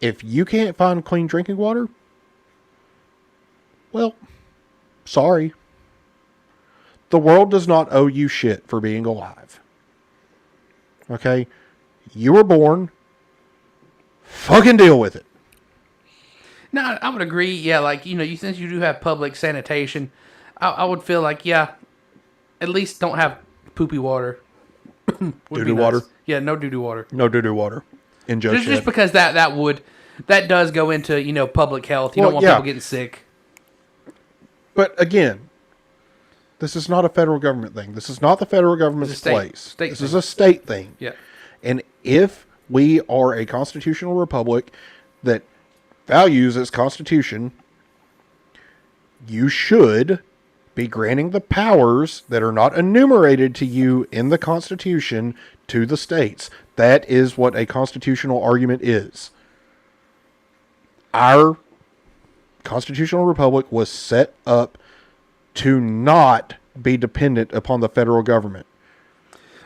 If you can't find clean drinking water, well, sorry. The world does not owe you shit for being alive. Okay? You were born. Fucking deal with it. No, I would agree. Yeah, like since you do have public sanitation, I would feel like at least don't have poopy water. Doo-doo water? Yeah, no doo-doo water. No doo-doo water. In Joe's Just because that does go into public health. You Well, don't want yeah. people getting sick. But again, this is not a federal government thing. This is not the federal government's place. State This thing. is a state thing. Yeah. And if we are a constitutional republic that values its constitution, you should be granting the powers that are not enumerated to you in the Constitution to the states. That is what a constitutional argument is. Our constitutional republic was set up to not be dependent upon the federal government.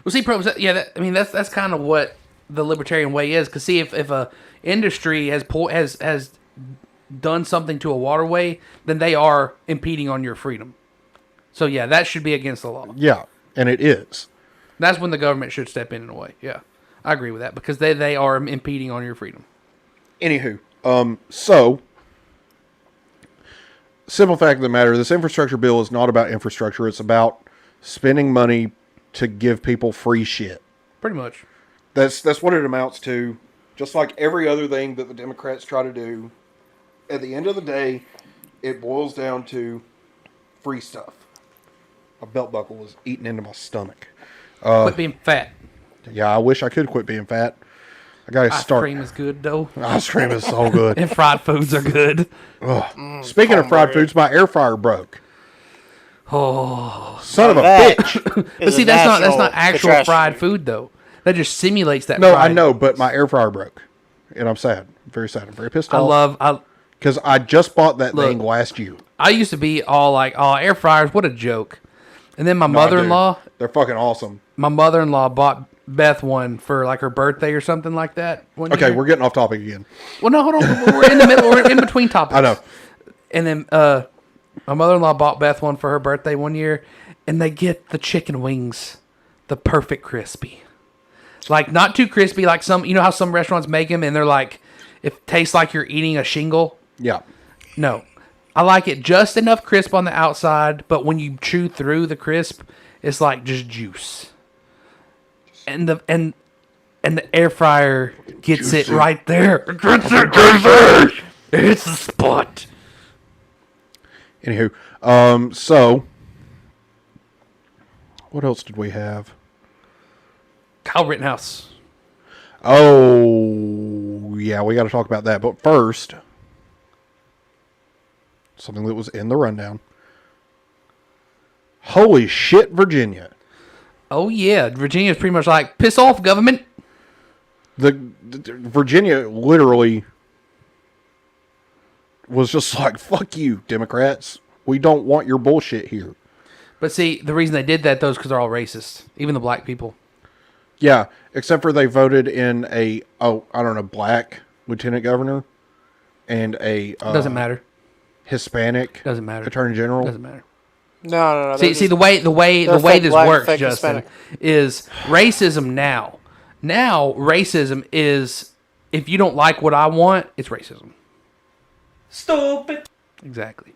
Well, see, that's kind of what the libertarian way is. Because see, if a industry has done something to a waterway, then they are impeding on your freedom. So yeah, that should be against the law. Yeah, and it is. That's when the government should step in a way. Yeah, I agree with that because they are impeding on your freedom. Anywho, so simple fact of the matter: this infrastructure bill is not about infrastructure. It's about spending money to give people free shit. Pretty much. That's what it amounts to. Just like every other thing that the Democrats try to do, at the end of the day, it boils down to free stuff. My belt buckle was eating into my stomach. Quit being fat. Yeah, I wish I could quit being fat. I gotta Ice start. cream is good though. Ice cream is so good. And fried foods are good. Speaking of fried foods, my air fryer broke. Oh, Son of a that bitch! but see, that's not actual fried food though. That just simulates that. No, fried. I know, but my air fryer broke, and I'm sad. I'm very sad. I'm very pissed off. Because I just bought that thing last year. I used to be all like, "Oh, air fryers, what a joke!" And then my mother-in-law, they're fucking awesome. My mother-in-law bought Beth one for like her birthday or something like that. Okay, year. we're getting off topic again. Well, no, hold on. We're in the middle. We're in between topics. I know. And then my mother-in-law bought Beth one for her birthday one year, and they get the chicken wings, the perfect crispy, like not too crispy, like some. You know how some restaurants make them, and they're like, it tastes like you're eating a shingle. Yeah. No, I like it just enough crisp on the outside, but when you chew through the crisp, it's like just juice. And the air fryer gets it right there. It's the spot. Anywho, so what else did we have? Kyle Rittenhouse. Oh, yeah, we got to talk about that. But first, something that was in the rundown. Holy shit, Virginia. Oh, yeah. Virginia's pretty much like, piss off, government. The Virginia literally was just like, fuck you, Democrats. We don't want your bullshit here. But see, the reason they did that, though, is because they're all racist. Even the black people. Yeah, except for they voted in black lieutenant governor and a Doesn't matter. Hispanic Doesn't matter. attorney general. Doesn't matter. No. See, the way this black, works, fake Justin, Hispanic. is racism now. Now, racism is, if you don't like what I want, it's racism. Stupid. Exactly.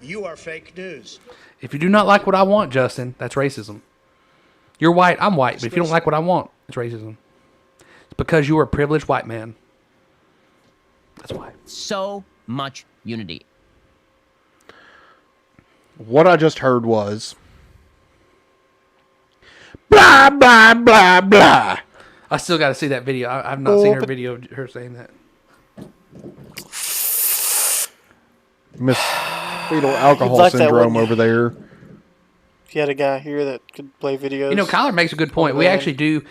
You are fake news. If you do not like what I want, Justin, that's racism. You're white, I'm white, but if you don't like what I want, it's racism. It's because you are a privileged white man. That's why. So much unity. What I just heard was blah, blah, blah, blah. I still got to see that video. I've not seen her video of her saying that. Miss Fetal Alcohol like that, Syndrome wouldn't over there. If you had a guy here that could play videos. You know, Kyler makes a good point. We man. actually do.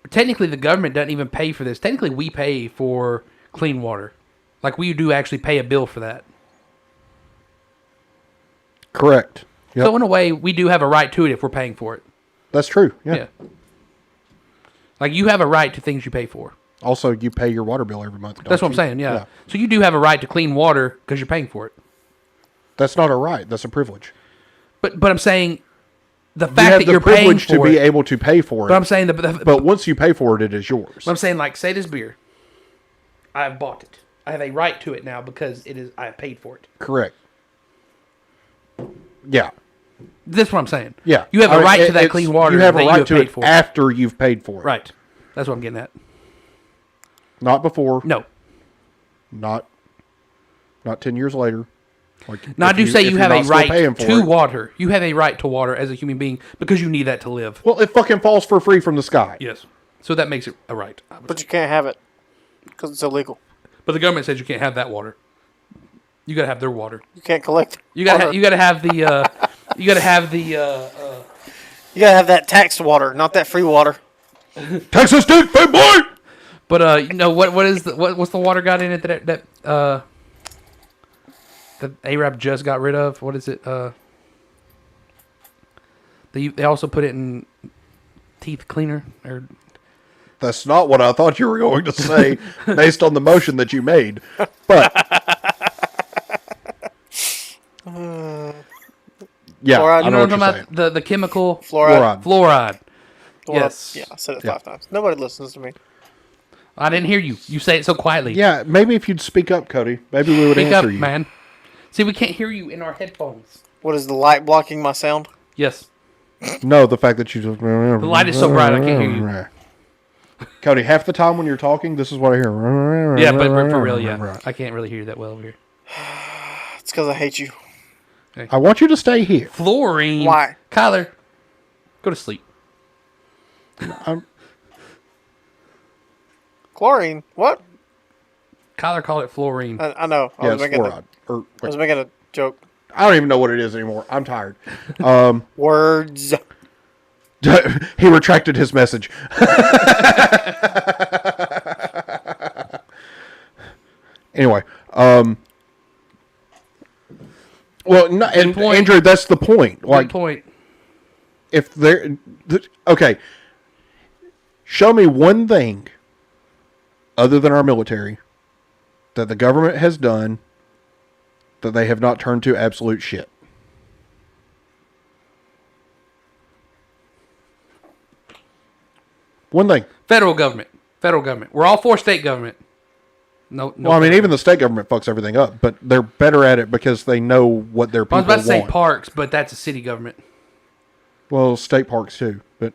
Technically, the government doesn't even pay for this. Technically, we pay for clean water. Like, we do actually pay a bill for that. Correct. Yep. So, in a way, we do have a right to it if we're paying for it. That's true. Yeah. Yeah. Like, you have a right to things you pay for. Also, you pay your water bill every month. Don't That's what you? I'm saying, yeah. So, you do have a right to clean water because you're paying for it. That's not a right. That's a privilege. But I'm saying the You fact have that the you're paying privilege for to be it. able to pay for it. But I'm saying but once you pay for it, it is yours. I'm saying, like, say this beer. I have bought it. I have a right to it now because I have paid for it. Correct. Yeah. That's what I'm saying. Yeah. You have a right to that clean water. You have a that right to paid it for. after you've paid for it. Right. That's what I'm getting at. Not before. No. Not 10 years later. Like, Now, I do say you have a right to it. water. You have a right to water as a human being because you need that to live. Well, it fucking falls for free from the sky. Yes. So that makes it a right. But you can't have it because it's illegal. But the government says you can't have that water. You gotta have their water. You can't collect. You gotta water. you gotta have the you gotta have the You gotta have that taxed water, not that free water. Texas State, big boy. But you know what's the water got in it that Arab just got rid of? What is it? They also put it in teeth cleaner or. That's not what I thought you were going to say based on the motion that you made. But yeah, Fluoride. I You know know what what I'm you're talking saying. about? The chemical Fluoride. Fluoride. Well, Yes. Yeah, I said it 5 times. Nobody listens to me. I didn't hear you. You say it so quietly. Yeah, maybe if you'd speak up, Cody, maybe we would Speak answer up, you. man. See, we can't hear you in our headphones. What is the light blocking my sound? Yes. No, the fact that you just... The light is so bright I can't hear you. Cody, half the time when you're talking, this is what I hear. Yeah, but for real, yeah. I can't really hear you that well over here. It's because I hate you. I want you to stay here. Fluorine. Why? Kyler, go to sleep. Chlorine? What? Kyler called it fluorine. I know. Yeah, it's fluoride. I was making a joke. I don't even know what it is anymore. I'm tired. Words. He retracted his message. Anyway, well, no, and point. Andrew, that's the point. Like, Good point. if there, okay, show me one thing other than our military that the government has done that they have not turned to absolute shit. One thing. Federal government. Federal government. We're all for state government. No. Well, I mean, even the state government fucks everything up, but they're better at it because they know what their people I was about to say want. parks, but that's a city government. Well, state parks too, but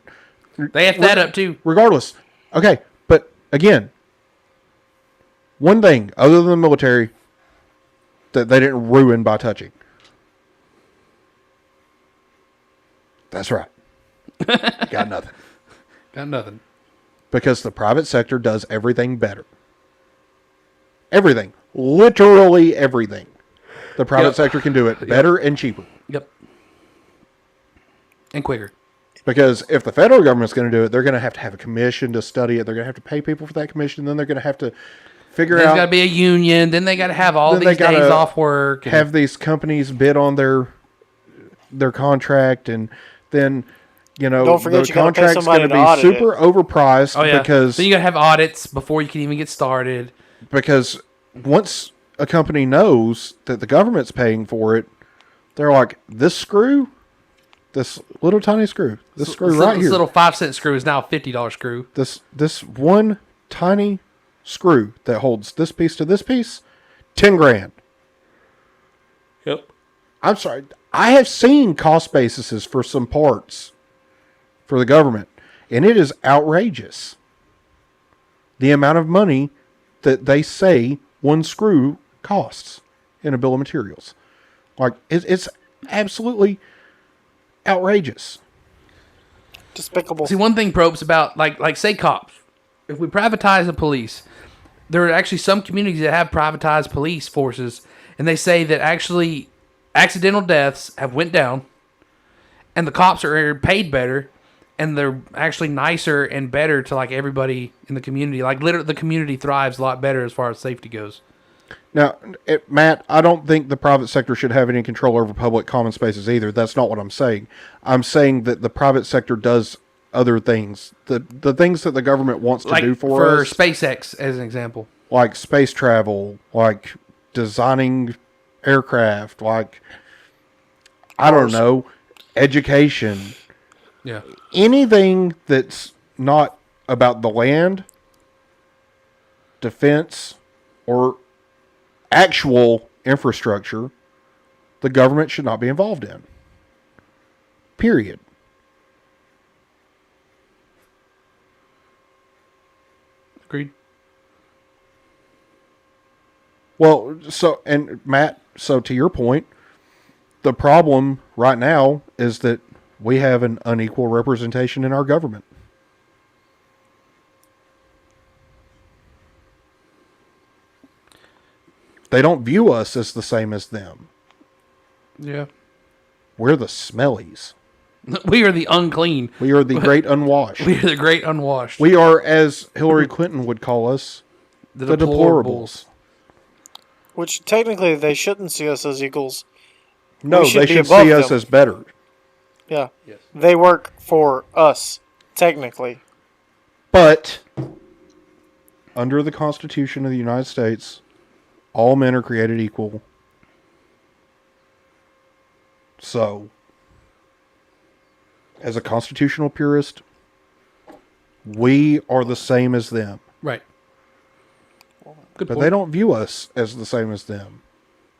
They have that up too. regardless. Okay, but again, one thing other than the military that they didn't ruin by touching. That's right. Got nothing. Got nothing. Because the private sector does everything better. Everything. Literally everything. The private sector can do it better and cheaper. Yep. And quicker. Because if the federal government's going to do it, they're going to have a commission to study it. They're going to have to pay people for that commission. Then they're going to have to figure There's out. got to be a union. Then they got to have all then they these days gotta off work. and- Have these companies bid on their contract, and then Don't forget the you gotta pay contract's somebody going to to be audit super it. overpriced Oh yeah. because Then you got to have audits before you can even get started. because once a company knows that the government's paying for it, they're like, this little tiny screw, this screw This right little, here, This little 5-cent screw is now a $50 screw. this one tiny screw that holds this piece to this piece, $10,000. Yep. I'm sorry. I have seen cost bases for some parts for the government, and it is outrageous. The amount of money that they say one screw costs in a bill of materials. Like, it's absolutely outrageous. Despicable. See, one thing, Probes, about, like say cops. If we privatize the police, there are actually some communities that have privatized police forces, and they say that actually accidental deaths have went down, and the cops are paid better, and they're actually nicer and better to like everybody in the community. Like literally, the community thrives a lot better as far as safety goes. Now, Matt, I don't think the private sector should have any control over public common spaces either. That's not what I'm saying. I'm saying that the private sector does other things. The things that the government wants to Like do for us. SpaceX, as an example. Like space travel, like designing aircraft, like, I don't know, education. Yeah. Anything that's not about the land, defense, or actual infrastructure, the government should not be involved in. Period. Agreed. Well, so, and Matt, so to your point, the problem right now is that we have an unequal representation in our government. They don't view us as the same as them. Yeah. We're the smellies. We are the unclean. We are the great unwashed. We are the great unwashed. We are, as Hillary Clinton would call us, the deplorables. Which technically they shouldn't see us as equals. No, We they be should above see us them. as better. Yeah. Yes. They work for us, technically. But under the Constitution of the United States, all men are created equal. So, as a constitutional purist, we are the same as them. Right. Good But point. they don't view us as the same as them.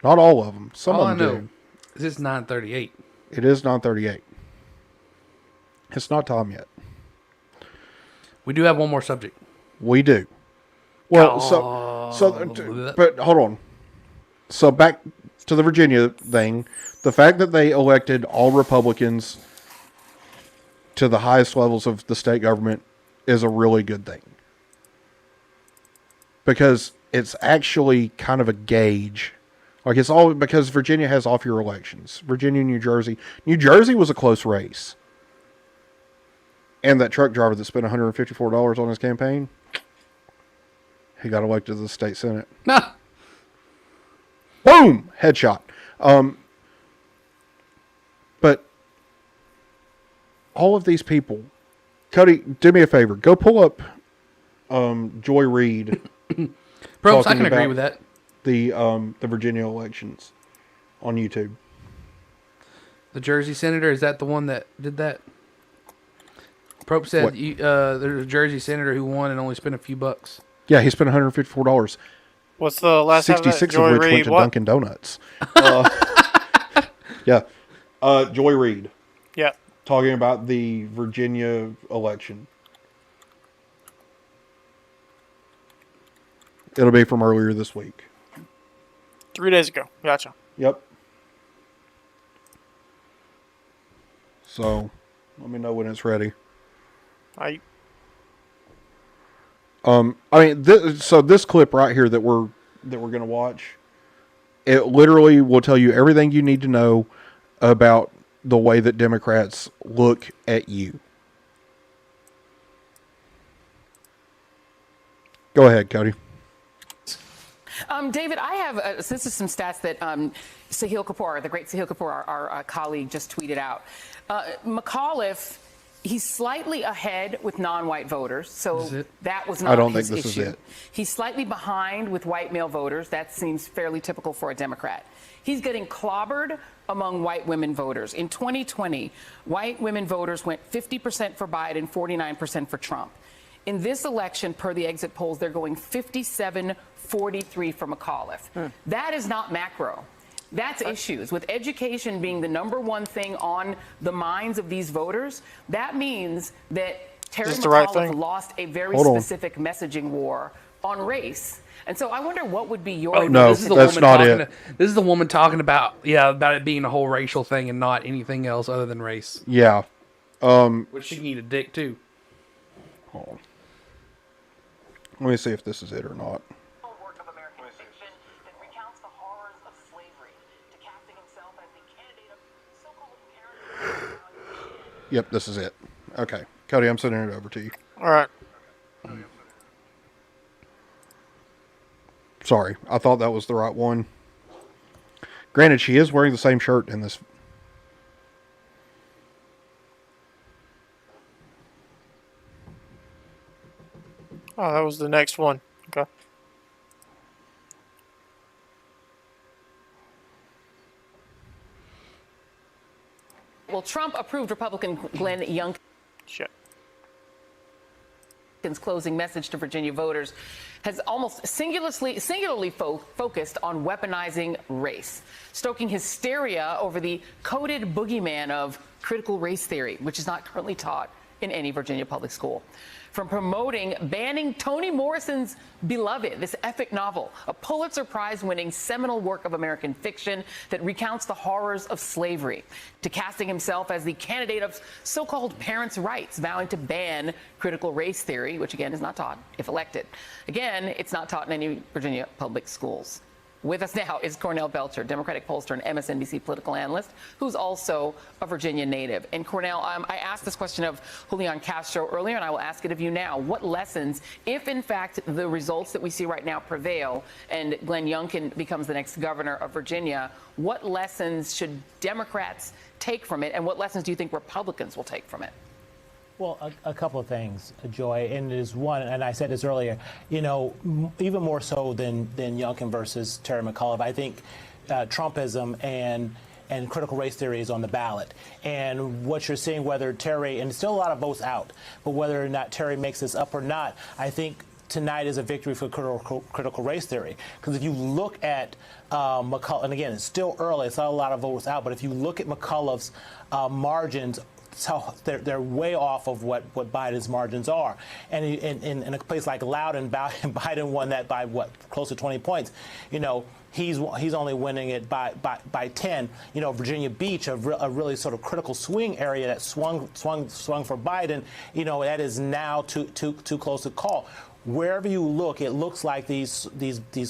Not all of them. Some All of I them know do. is it's 9:38. It is 9:38. It's not time yet. We do have one more subject. We do. Well, but hold on. So back to the Virginia thing, the fact that they elected all Republicans to the highest levels of the state government is a really good thing. Because it's actually kind of a gauge. Like, it's all because Virginia has off-year elections. Virginia, New Jersey. New Jersey was a close race. And that truck driver that spent $154 on his campaign, he got elected to the state senate. Nah. Boom! Headshot. But all of these people, Cody, do me a favor. Go pull up Joy Reid. Probes, I can agree with that. The Virginia elections on YouTube. The Jersey senator, is that the one that did that? Probe said there's a Jersey senator who won and only spent a few bucks. Yeah, he spent $154. What's the last half of that? 66 Joy of which Reid, went to what? Dunkin' Donuts. Yeah. Joy Reid. Yeah. Talking about the Virginia election. It'll be from earlier this week. 3 days ago. Gotcha. Yep. So, let me know when it's ready. I mean, this clip right here that we're going to watch, it literally will tell you everything you need to know about the way that Democrats look at you. Go ahead, Cody. David, I have this is some stats that Sahil Kapoor, the great Sahil Kapoor, our colleague, just tweeted out. McAuliffe, he's slightly ahead with non-white voters, so that was not I don't his think this issue. is it. He's slightly behind with white male voters. That seems fairly typical for a Democrat. He's getting clobbered among white women voters. In 2020, white women voters went 50% for Biden, 49% for Trump. In this election, per the exit polls, they're going 57-43 for McAuliffe. That is not macro. That's issues. With education being the number one thing on the minds of these voters, that means that Terry McAuliffe lost a very specific messaging war on race. And so I wonder what would be your... Oh, no, that's not it. This is the woman talking about it being a whole racial thing and not anything else other than race. Yeah. Which she can eat a dick, too. Hold on. Let me see if this is it or not. Yep, this is it. Okay. Cody, I'm sending it over to you. All right. Sorry, I thought that was the right one. Granted, she is wearing the same shirt in this. Oh, that was the next one. Okay. Well, Trump approved Republican Glenn Youngkin's closing message to Virginia voters has almost singularly focused on weaponizing race, stoking hysteria over the coded boogeyman of critical race theory, which is not currently taught in any Virginia public school. From banning Toni Morrison's Beloved, this epic novel, a Pulitzer Prize-winning seminal work of American fiction that recounts the horrors of slavery, to casting himself as the candidate of so-called parents' rights, vowing to ban critical race theory, which again is not taught if elected. Again, it's not taught in any Virginia public schools. With us now is Cornell Belcher, Democratic pollster and MSNBC political analyst, who's also a Virginia native. And Cornell, I asked this question of Julian Castro earlier, and I will ask it of you now. What lessons, if in fact the results that we see right now prevail and Glenn Youngkin becomes the next governor of Virginia, what lessons should Democrats take from it, and what lessons do you think Republicans will take from it? Well, a couple of things, Joy, and there's one, and I said this earlier, you know, even more so than Youngkin versus Terry McAuliffe, I think Trumpism and critical race theory is on the ballot. And what you're seeing, whether Terry, and still a lot of votes out, but whether or not Terry makes this up or not, I think tonight is a victory for critical race theory. Because if you look at McAuliffe, and again, it's still early, it's not a lot of votes out, but if you look at McAuliffe's margins, so they're way off of what Biden's margins are. And in a place like Loudoun, Biden won that by close to 20 points. You know, he's only winning it by 10. You know, Virginia Beach, a really sort of critical swing area that swung for Biden, you know, that is now too close to call. Wherever you look, it looks like these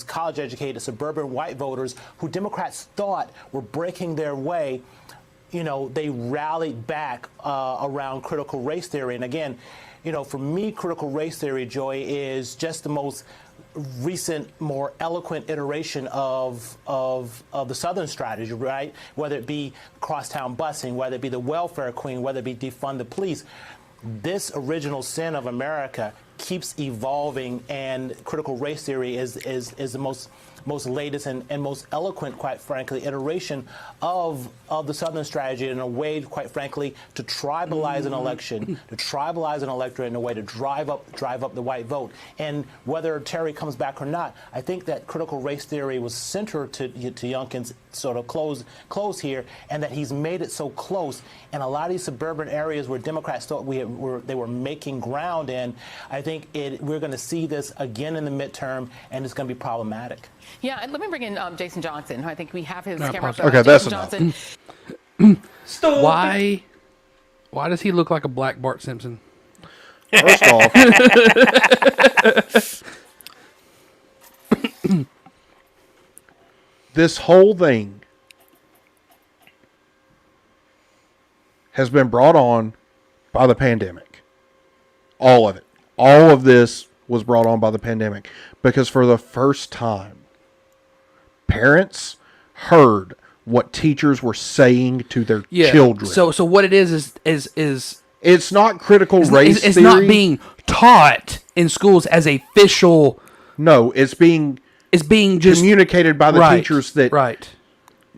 college-educated suburban white voters who Democrats thought were breaking their way, you know, they rallied back around critical race theory. And again, you know, for me, critical race theory, Joy, is just the most recent, more eloquent iteration of the Southern strategy, right? Whether it be crosstown busing, whether it be the welfare queen, whether it be defund the police. This original sin of America keeps evolving, and critical race theory is the most latest and most eloquent, quite frankly, iteration of the Southern strategy, in a way, quite frankly, to tribalize an election, to tribalize an electorate in a way to drive up the white vote. And whether Terry comes back or not, I think that critical race theory was central to Youngkin's sort of close here, and that he's made it so close in a lot of these suburban areas where Democrats thought they were making ground in. I think we're going to see this again in the midterm, and it's going to be problematic. Yeah, and let me bring in Jason Johnson, who I think we have his camera up. Okay, that's enough. Why does he look like a black Bart Simpson? First off, this whole thing has been brought on by the pandemic. All of it. All of this was brought on by the pandemic, because for the first time, parents heard what teachers were saying to their children. So what it is it's not critical race theory. It's not being taught in schools as a official. No, it's being just communicated by the teachers that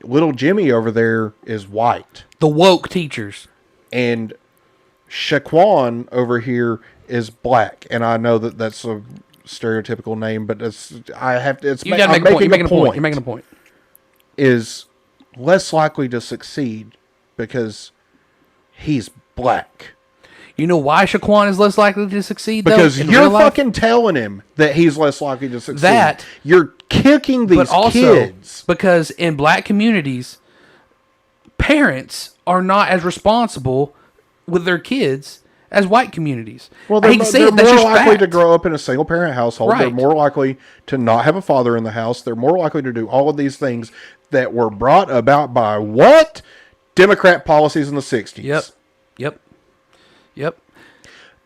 little Jimmy over there is white. The woke teachers. And Shaquan over here is black. And I know that that's a stereotypical name, but I'm making a point. You're making a point. Is less likely to succeed because he's black. You know why Shaquan is less likely to succeed? Because you're fucking telling him that he's less likely to succeed. You're kicking these kids. Because in black communities, parents are not as responsible with their kids as white communities. Well, they're more likely to grow up in a single-parent household. Right. They're more likely to not have a father in the house. They're more likely to do all of these things that were brought about by what? Democrat policies in the 60s. Yep. Yep.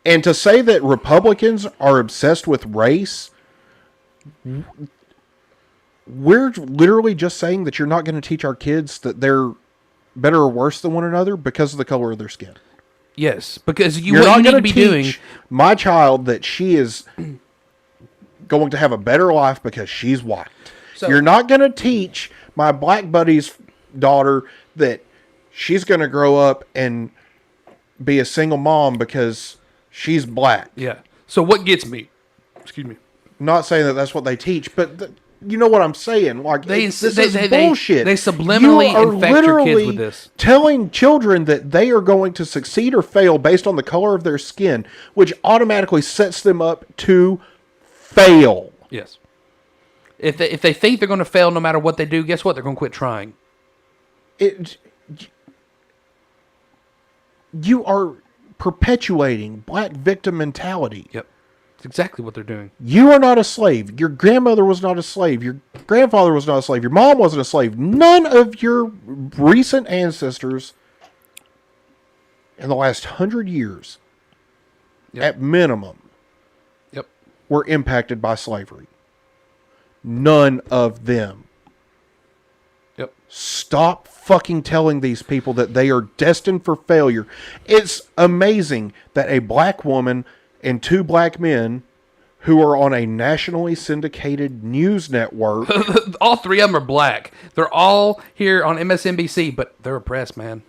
And to say that Republicans are obsessed with race, we're literally just saying that you're not going to teach our kids that they're better or worse than one another because of the color of their skin. Yes, because You're what not you need going to be teach doing. my child that she is going to have a better life because she's white. So- You're not going to teach my black buddy's daughter that she's going to grow up and be a single mom because she's black. Yeah. So what gets me? Excuse me. Not saying that that's what they teach, but you know what I'm saying. Like this is they bullshit. they subliminally You are infect your kids literally with this. telling children that they are going to succeed or fail based on the color of their skin, which automatically sets them up to fail. Yes. If they think they're going to fail no matter what they do, guess what? They're going to quit trying. You are perpetuating black victim mentality. Yep. It's exactly what they're doing. You are not a slave. Your grandmother was not a slave. Your grandfather was not a slave. Your mom wasn't a slave. None of your recent ancestors in the last 100 years, at minimum, were impacted by slavery. None of them. Yep. Stop fucking telling these people that they are destined for failure. It's amazing that a black woman and two black men who are on a nationally syndicated news network. All three of them are black. They're all here on MSNBC, but they're oppressed, man.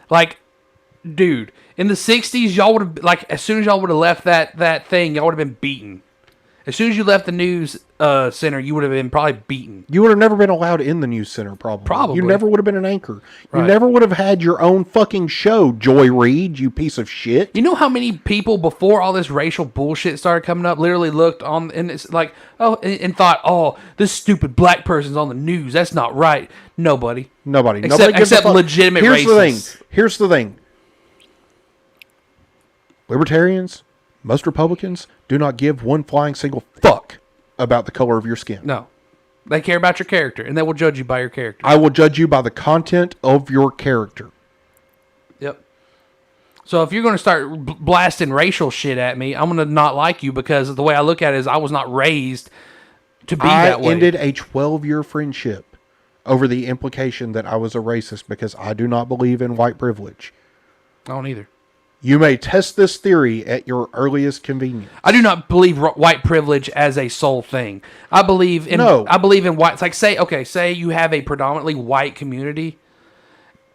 Like, dude, in the 60s, y'all would have, like, as soon as y'all would have left that thing, y'all would have been beaten. As soon as you left the news center, you would have been probably beaten. You would have never been allowed in the news center, probably. Probably. You never would have been an anchor. You Right. never would have had your own fucking show, Joy Reid, you piece of shit. You know how many people before all this racial bullshit started coming up literally looked on and it's like, and thought, oh, this stupid black person's on the news. That's not right. Nobody. Nobody. Except, Nobody gives a except fuck. legitimate Here's racists. Here's the thing. Libertarians, most Republicans, do not give one flying single fuck about the color of your skin. No. They care about your character, and they will judge you by your character. I will judge you by the content of your character. Yep. So if you're going to start blasting racial shit at me, I'm going to not like you because the way I look at it is I was not raised to be that way. I ended a 12-year friendship over the implication that I was a racist because I do not believe in white privilege. I don't either. You may test this theory at your earliest convenience. I do not believe white privilege as a sole thing. I believe in white. It's like say you have a predominantly white community,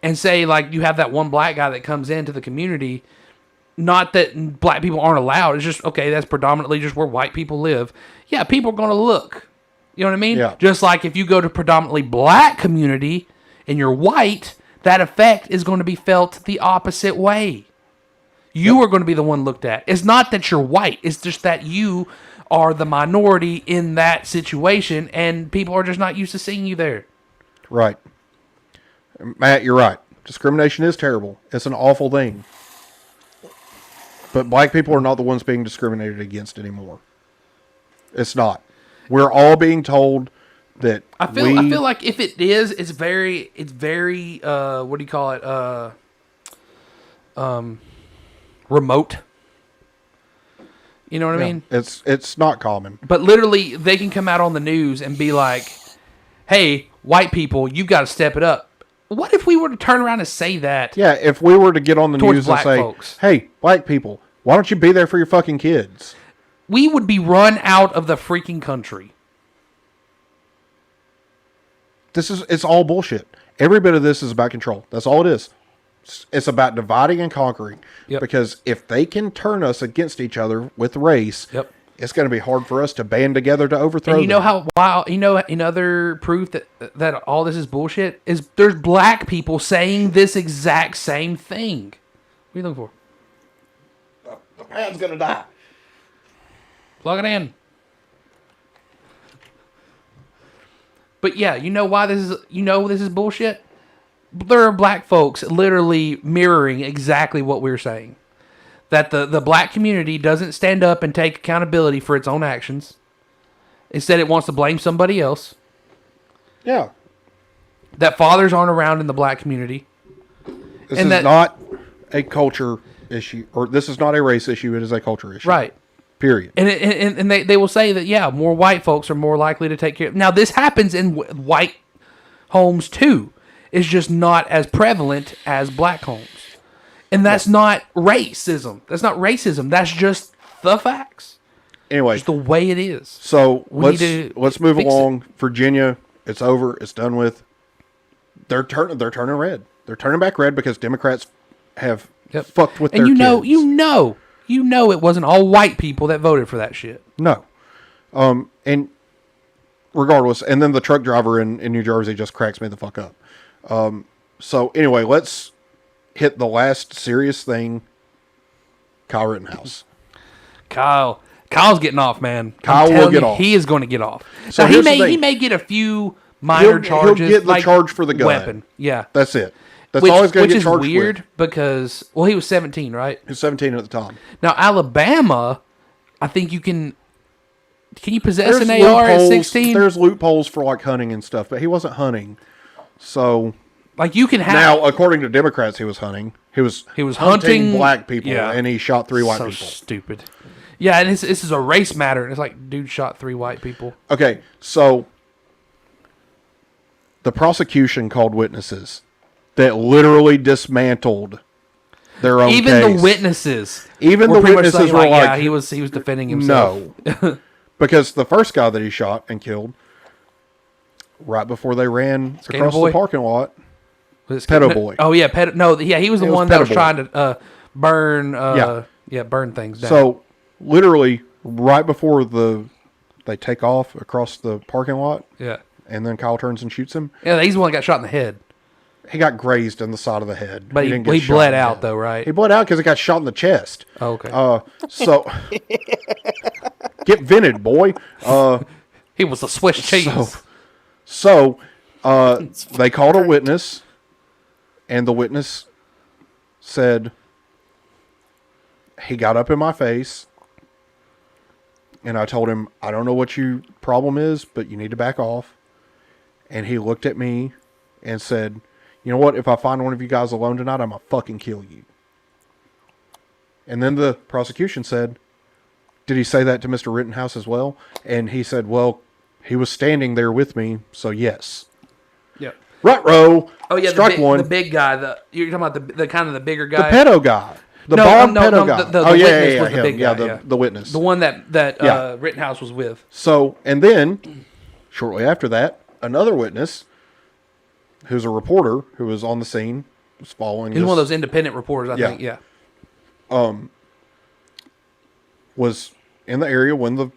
and say like you have that one black guy that comes into the community. Not that black people aren't allowed. It's just that's predominantly just where white people live. Yeah, people are going to look. You know what I mean? Yeah. Just like if you go to predominantly black community and you're white, that effect is going to be felt the opposite way. You are going to be the one looked at. It's not that you're white. It's just that you are the minority in that situation, and people are just not used to seeing you there. Right. Matt, you're right. Discrimination is terrible. It's an awful thing. But black people are not the ones being discriminated against anymore. It's not. We're all being told that I feel like if it is, it's very what do you call it? Remote. You know what I mean? It's not common. But literally, they can come out on the news and be like, "Hey, white people, you've got to step it up." What if we were to turn around and say that? Yeah, if we were to get on the towards news and black say, folks. "Hey, black people, why don't you be there for your fucking kids?" We would be run out of the freaking country. It's all bullshit. Every bit of this is about control. That's all it is. It's about dividing and conquering. Yep. Because if they can turn us against each other with race, it's going to be hard for us to band together to overthrow And you know them. another proof that all this is bullshit is there's black people saying this exact same thing. What are you looking for? The pad's going to die. Plug it in. But yeah, you know why this is bullshit? There are black folks literally mirroring exactly what we're saying. That the black community doesn't stand up and take accountability for its own actions. Instead, it wants to blame somebody else. Yeah. That fathers aren't around in the black community. This is not a culture issue, or this is not a race issue. It is a culture issue. Right. Period. And they will say that, yeah, more white folks are more likely to take care of. Now, this happens in white homes too. It's just not as prevalent as black homes. And that's not racism. That's not racism. That's just the facts. Anyway. Just the way it is. So let's move fix along. Virginia, it's over. It's done with. They're turning red. They're turning back red because Democrats have fucked with their kids. You know it wasn't all white people that voted for that shit. No. And regardless, and then the truck driver in New Jersey just cracks me the fuck up. So anyway, let's hit the last serious thing. Kyle Rittenhouse. Kyle's getting off, man. Kyle will get off. He is going to get off. So now, he may get a few minor charges. He'll get the charge for the gun. Weapon. Yeah. That's it. That's all he's going to get charged with. Which is weird because, well, he was 17, right? He was 17 at the time. Now, Alabama, I think you can you possess an AR at 16? There's loopholes for like hunting and stuff, but he wasn't hunting. So, like, you can have. Now, according to Democrats, he was hunting. He was hunting black people, and he shot 3 white people. Stupid. Yeah, and this is a race matter. And it's like, dude shot 3 white people. Okay, so the prosecution called witnesses that literally dismantled their own Even case. the witnesses. Even the witnesses were like, yeah, he was defending himself. No. Because the first guy that he shot and killed, right before they ran across the parking lot, Pedo Boy. Oh, yeah. He was the one that was trying to burn burn things down. So, literally, right before they take off across the parking lot, and then Kyle turns and shoots him. Yeah, he's the one that got shot in the head. He got grazed in the side of the head. But he bled out, though, right? He bled out because he got shot in the chest. Oh, okay. So, get vented, boy. He was a Swiss cheese. So, they called a witness, and the witness said, he got up in my face, and I told him, I don't know what your problem is, but you need to back off. And he looked at me and said, you know what? If I find one of you guys alone tonight, I'm going to fucking kill you. And then the prosecution said, did he say that to Mr. Rittenhouse as well? And he said, well, he was standing there with me, so yes. Yeah. Ruh-roh. Oh, yeah, Strike one. The big guy. You're talking about the kind of the bigger guy? The pedo guy. The pedo guy. The witness was the big guy. The witness. The one that Rittenhouse was with. So, and then, shortly after that, another witness, who's a reporter who was on the scene, was following. He's one of those independent reporters, I think. Yeah. Was in the area when the.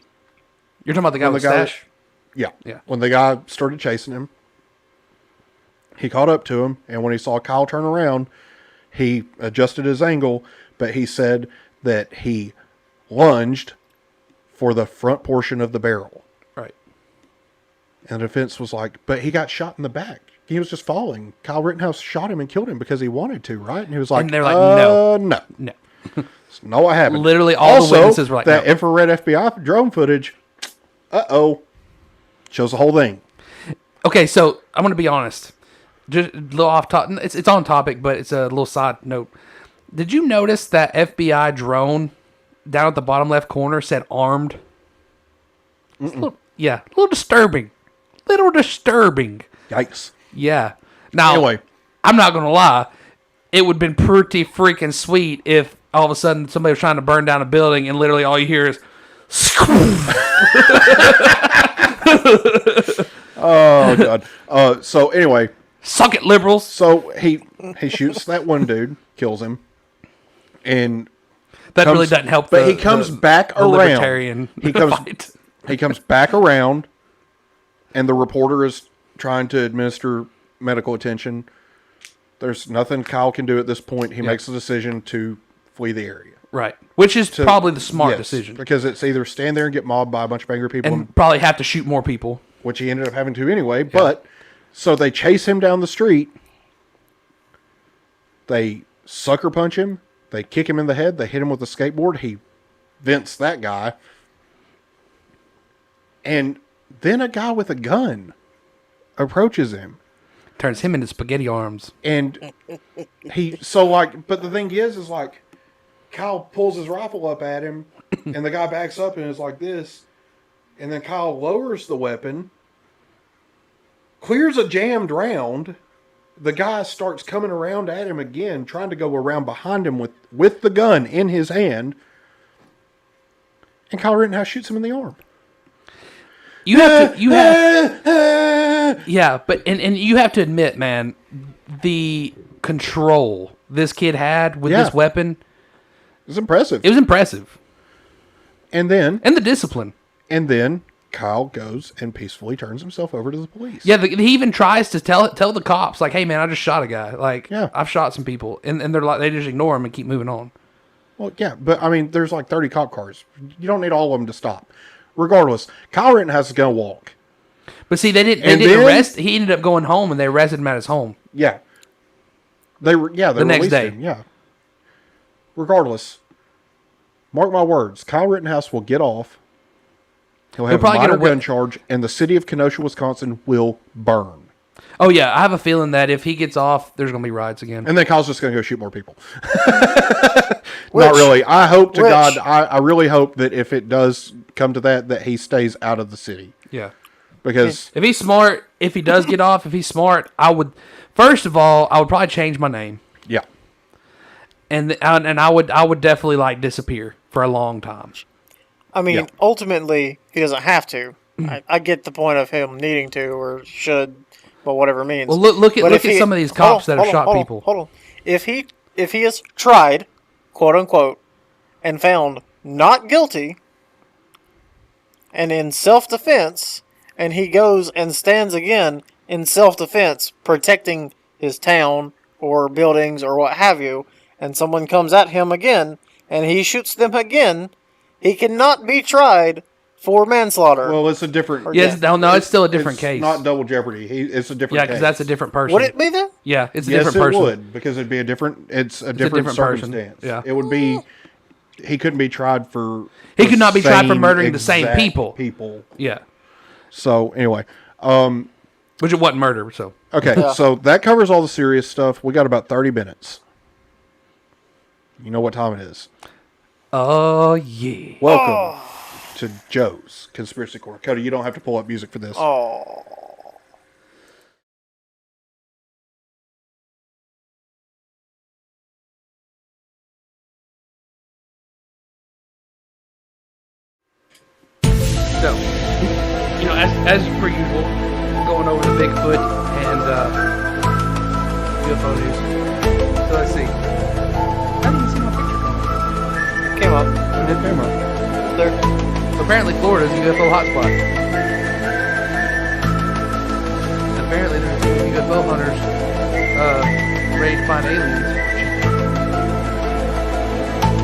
You're talking about the guy with the stash? Yeah. Yeah. When the guy started chasing him, he caught up to him, and when he saw Kyle turn around, he adjusted his angle, but he said that he lunged for the front portion of the barrel. Right. And the defense was like, but he got shot in the back. He was just falling. Kyle Rittenhouse shot him and killed him because he wanted to, right? And he was like, and they're like, no. No. It's not what happened. Literally all the witnesses were like, that no. infrared FBI drone footage, shows the whole thing. Okay, so I'm going to be honest. Just a little off topic. It's on topic, but it's a little side note. Did you notice that FBI drone down at the bottom left corner said armed? A little disturbing. Little disturbing. Yikes. Yeah. Now, anyway, I'm not going to lie. It would have been pretty freaking sweet if all of a sudden somebody was trying to burn down a building and literally all you hear is oh, God. So, anyway. Suck it, liberals. So, he shoots that one dude, kills him, and... That really doesn't help But he comes back around. Libertarian fight. He comes back around, and the reporter is trying to administer medical attention. There's nothing Kyle can do at this point. He makes the decision to flee the area. Right. Which is probably the smart decision. Because it's either stand there and get mobbed by a bunch of angry people. And probably have to shoot more people. Which he ended up having to anyway. Yeah. But, so they chase him down the street. They sucker punch him. They kick him in the head. They hit him with a skateboard. He vents that guy. And then a guy with a gun approaches him. Turns him into spaghetti arms. And but the thing is like, Kyle pulls his rifle up at him, and the guy backs up and is like this. And then Kyle lowers the weapon, clears a jammed round. The guy starts coming around at him again, trying to go around behind him with the gun in his hand. And Kyle Rittenhouse shoots him in the arm. Yeah, but and you have to admit, man, the control this kid had with this weapon. It was impressive. It was impressive. And the discipline. And then Kyle goes and peacefully turns himself over to the police. Yeah, he even tries to tell the cops, like, "Hey, man, I just shot a guy. Like, I've shot some people," and they're like, they just ignore him and keep moving on. Well, yeah, but I mean, there's like 30 cop cars. You don't need all of them to stop. Regardless, Kyle Rittenhouse is going to walk. But see, they didn't arrest. He ended up going home, and they arrested him at his home. Yeah, they the next day. Him, yeah. Regardless, mark my words, Kyle Rittenhouse will get off. He'll have a minor gun charge, and the city of Kenosha, Wisconsin will burn. Oh, yeah. I have a feeling that if he gets off, there's going to be riots again. And then Kyle's just going to go shoot more people. Not really. I hope to God, I really hope that if it does come to that he stays out of the city. Yeah. Because if he's smart, if he does get off, if he's smart, first of all, I would probably change my name. Yeah. And I would definitely like disappear for a long time. I mean, ultimately, he doesn't have to. I get the point of him needing to or should, but whatever it means. Well, look at some of these cops that have shot people. Hold on. If he is tried, quote unquote, and found not guilty, and in self-defense, and he goes and stands again in self-defense, protecting his town or buildings or what have you, and someone comes at him again, and he shoots them again, he cannot be tried for manslaughter. Well, it's a different... Yes, no, it's still a different case. Not double jeopardy. It's a different case. Yeah, because that's a different person. Would it be then? Yeah, it's a different person. Yes, it would, because it'd be a different circumstance. Yeah. It would be... He couldn't be tried for... He could not be tried for murdering the same people. Yeah. So, anyway. Which it wasn't murder, so... Okay, so that covers all the serious stuff. We got about 30 minutes. You know what time it is. Oh, yeah. Welcome to Joe's Conspiracy Corner. Cody, you don't have to pull up music for this. Oh. So, you know, as per usual, going over the Bigfoot and UFO news. So let's see. I didn't see my picture come up. It came up. It came up. There. So apparently Florida's a UFO hotspot. And apparently there's UFO hunters ready to find aliens.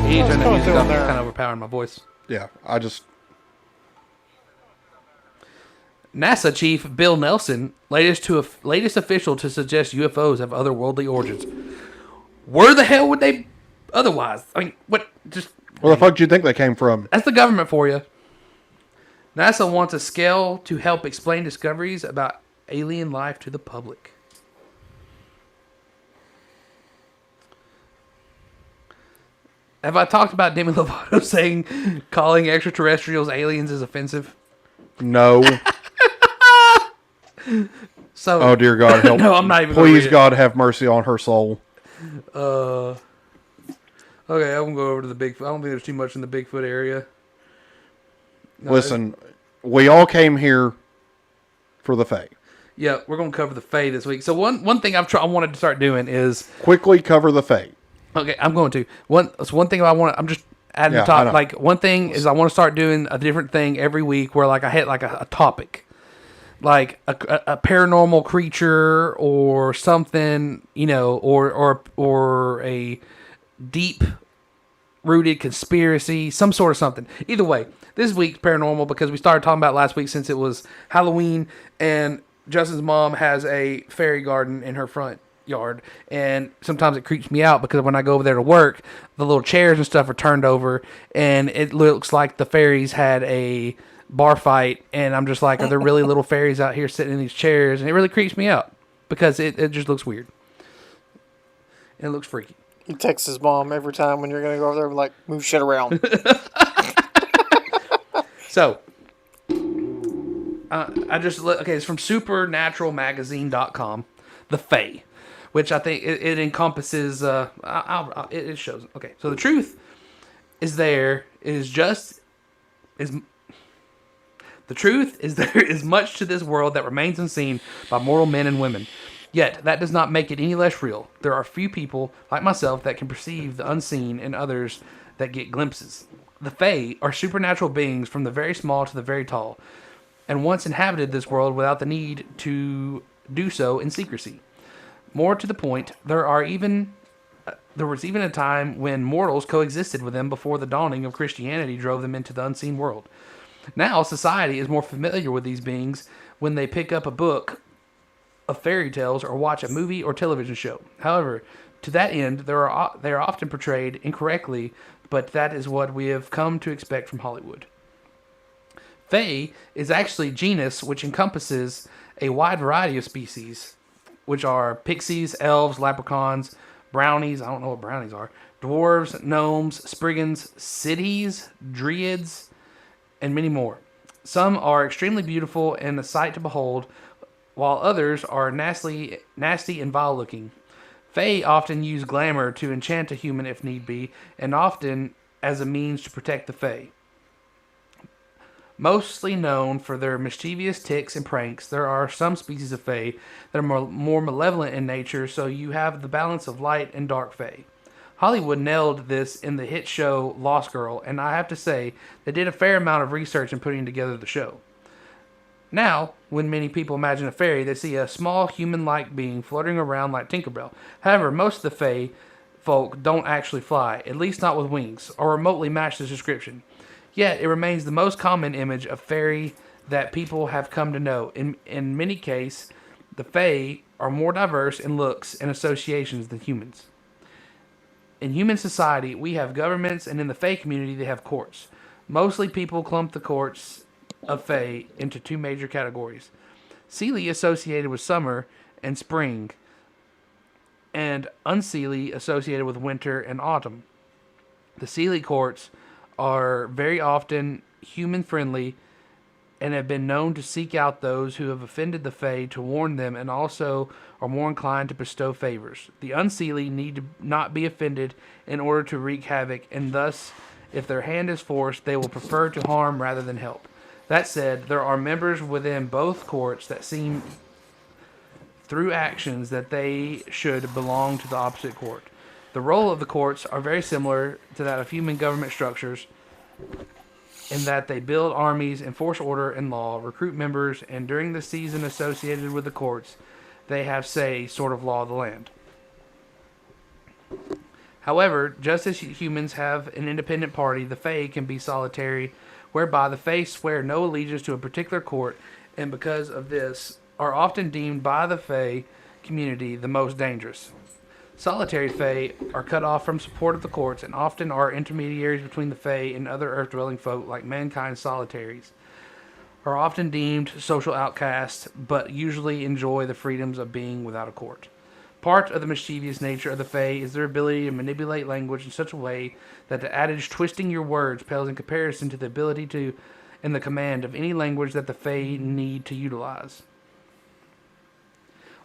You turn that music off, it's kind of overpowering my voice. Yeah, NASA chief Bill Nelson, latest official to suggest UFOs have otherworldly origins. Where the hell would they otherwise? I mean, what? Where the fuck do you think they came from? That's the government for you. NASA wants a scale to help explain discoveries about alien life to the public. Have I talked about Demi Lovato saying calling extraterrestrials aliens is offensive? No. So, oh dear God, help! No, I'm not even. Please, God, have mercy on her soul. Okay, I'm gonna go over to the Bigfoot. I don't think there's too much in the Bigfoot area. No, listen, we all came here for the Fae. Yeah, we're gonna cover the Fae this week. So one thing I wanted to start doing is quickly cover the Fae. Okay, I'm going to one thing I'm just adding to top. Like one thing is I want to start doing a different thing every week where like I hit like a topic. Like a paranormal creature or something, you know, or a deep rooted conspiracy, some sort of something. Either way, this week's paranormal because we started talking about last week since it was Halloween and Justin's mom has a fairy garden in her front yard, and sometimes it creeps me out because when I go over there to work, the little chairs and stuff are turned over, and it looks like the fairies had a bar fight, and I'm just like, are there really little fairies out here sitting in these chairs? And it really creeps me out because it just looks weird. And it looks freaky. He texts his mom every time when you're gonna go over there, like, move shit around. So, it's from supernaturalmagazine.com, The Fae, which I think it encompasses, it shows. Okay, so the truth is there is much to this world that remains unseen by mortal men and women. Yet, that does not make it any less real. There are few people, like myself, that can perceive the unseen and others that get glimpses. The Fae are supernatural beings from the very small to the very tall, and once inhabited this world without the need to do so in secrecy. More to the point, there was even a time when mortals coexisted with them before the dawning of Christianity drove them into the unseen world. Now, society is more familiar with these beings when they pick up a book of fairy tales or watch a movie or television show. However, to that end, they are often portrayed incorrectly, but that is what we have come to expect from Hollywood. Fae is actually a genus which encompasses a wide variety of species, which are pixies, elves, leprechauns, brownies, I don't know what brownies are, dwarves, gnomes, spriggans, cities, dryads, and many more. Some are extremely beautiful and a sight to behold, while others are nasty and vile-looking. Fae often use glamour to enchant a human if need be, and often as a means to protect the Fae. Mostly known for their mischievous tics and pranks, there are some species of Fae that are more malevolent in nature, so you have the balance of light and dark Fae. Hollywood nailed this in the hit show Lost Girl, and I have to say, they did a fair amount of research in putting together the show. Now, when many people imagine a fairy, they see a small human-like being floating around like Tinkerbell. However, most of the Fae folk don't actually fly, at least not with wings, or remotely match this description. Yet, it remains the most common image of fairy that people have come to know. In many cases, the Fae are more diverse in looks and associations than humans. In human society, we have governments, and in the Fae community, they have courts. Mostly people clump the courts of Fae into two major categories. Seelie associated with summer and spring, and unseelie associated with winter and autumn. The Seelie courts are very often human-friendly and have been known to seek out those who have offended the Fae to warn them, and also are more inclined to bestow favors. The unseelie need to not be offended in order to wreak havoc, and thus, if their hand is forced, they will prefer to harm rather than help. That said, there are members within both courts that seem through actions that they should belong to the opposite court. The role of the courts are very similar to that of human government structures in that they build armies, enforce order and law, recruit members, and during the season associated with the courts, they have say sort of law of the land. However, just as humans have an independent party, the Fae can be solitary, whereby the Fae swear no allegiance to a particular court, and because of this, are often deemed by the Fae community the most dangerous. Solitary Fae are cut off from support of the courts, and often are intermediaries between the Fae and other earth-dwelling folk, like mankind's solitaries, are often deemed social outcasts, but usually enjoy the freedoms of being without a court. Part of the mischievous nature of the Fae is their ability to manipulate language in such a way that the adage "twisting your words" pales in comparison to the ability to and the command of any language that the Fae need to utilize.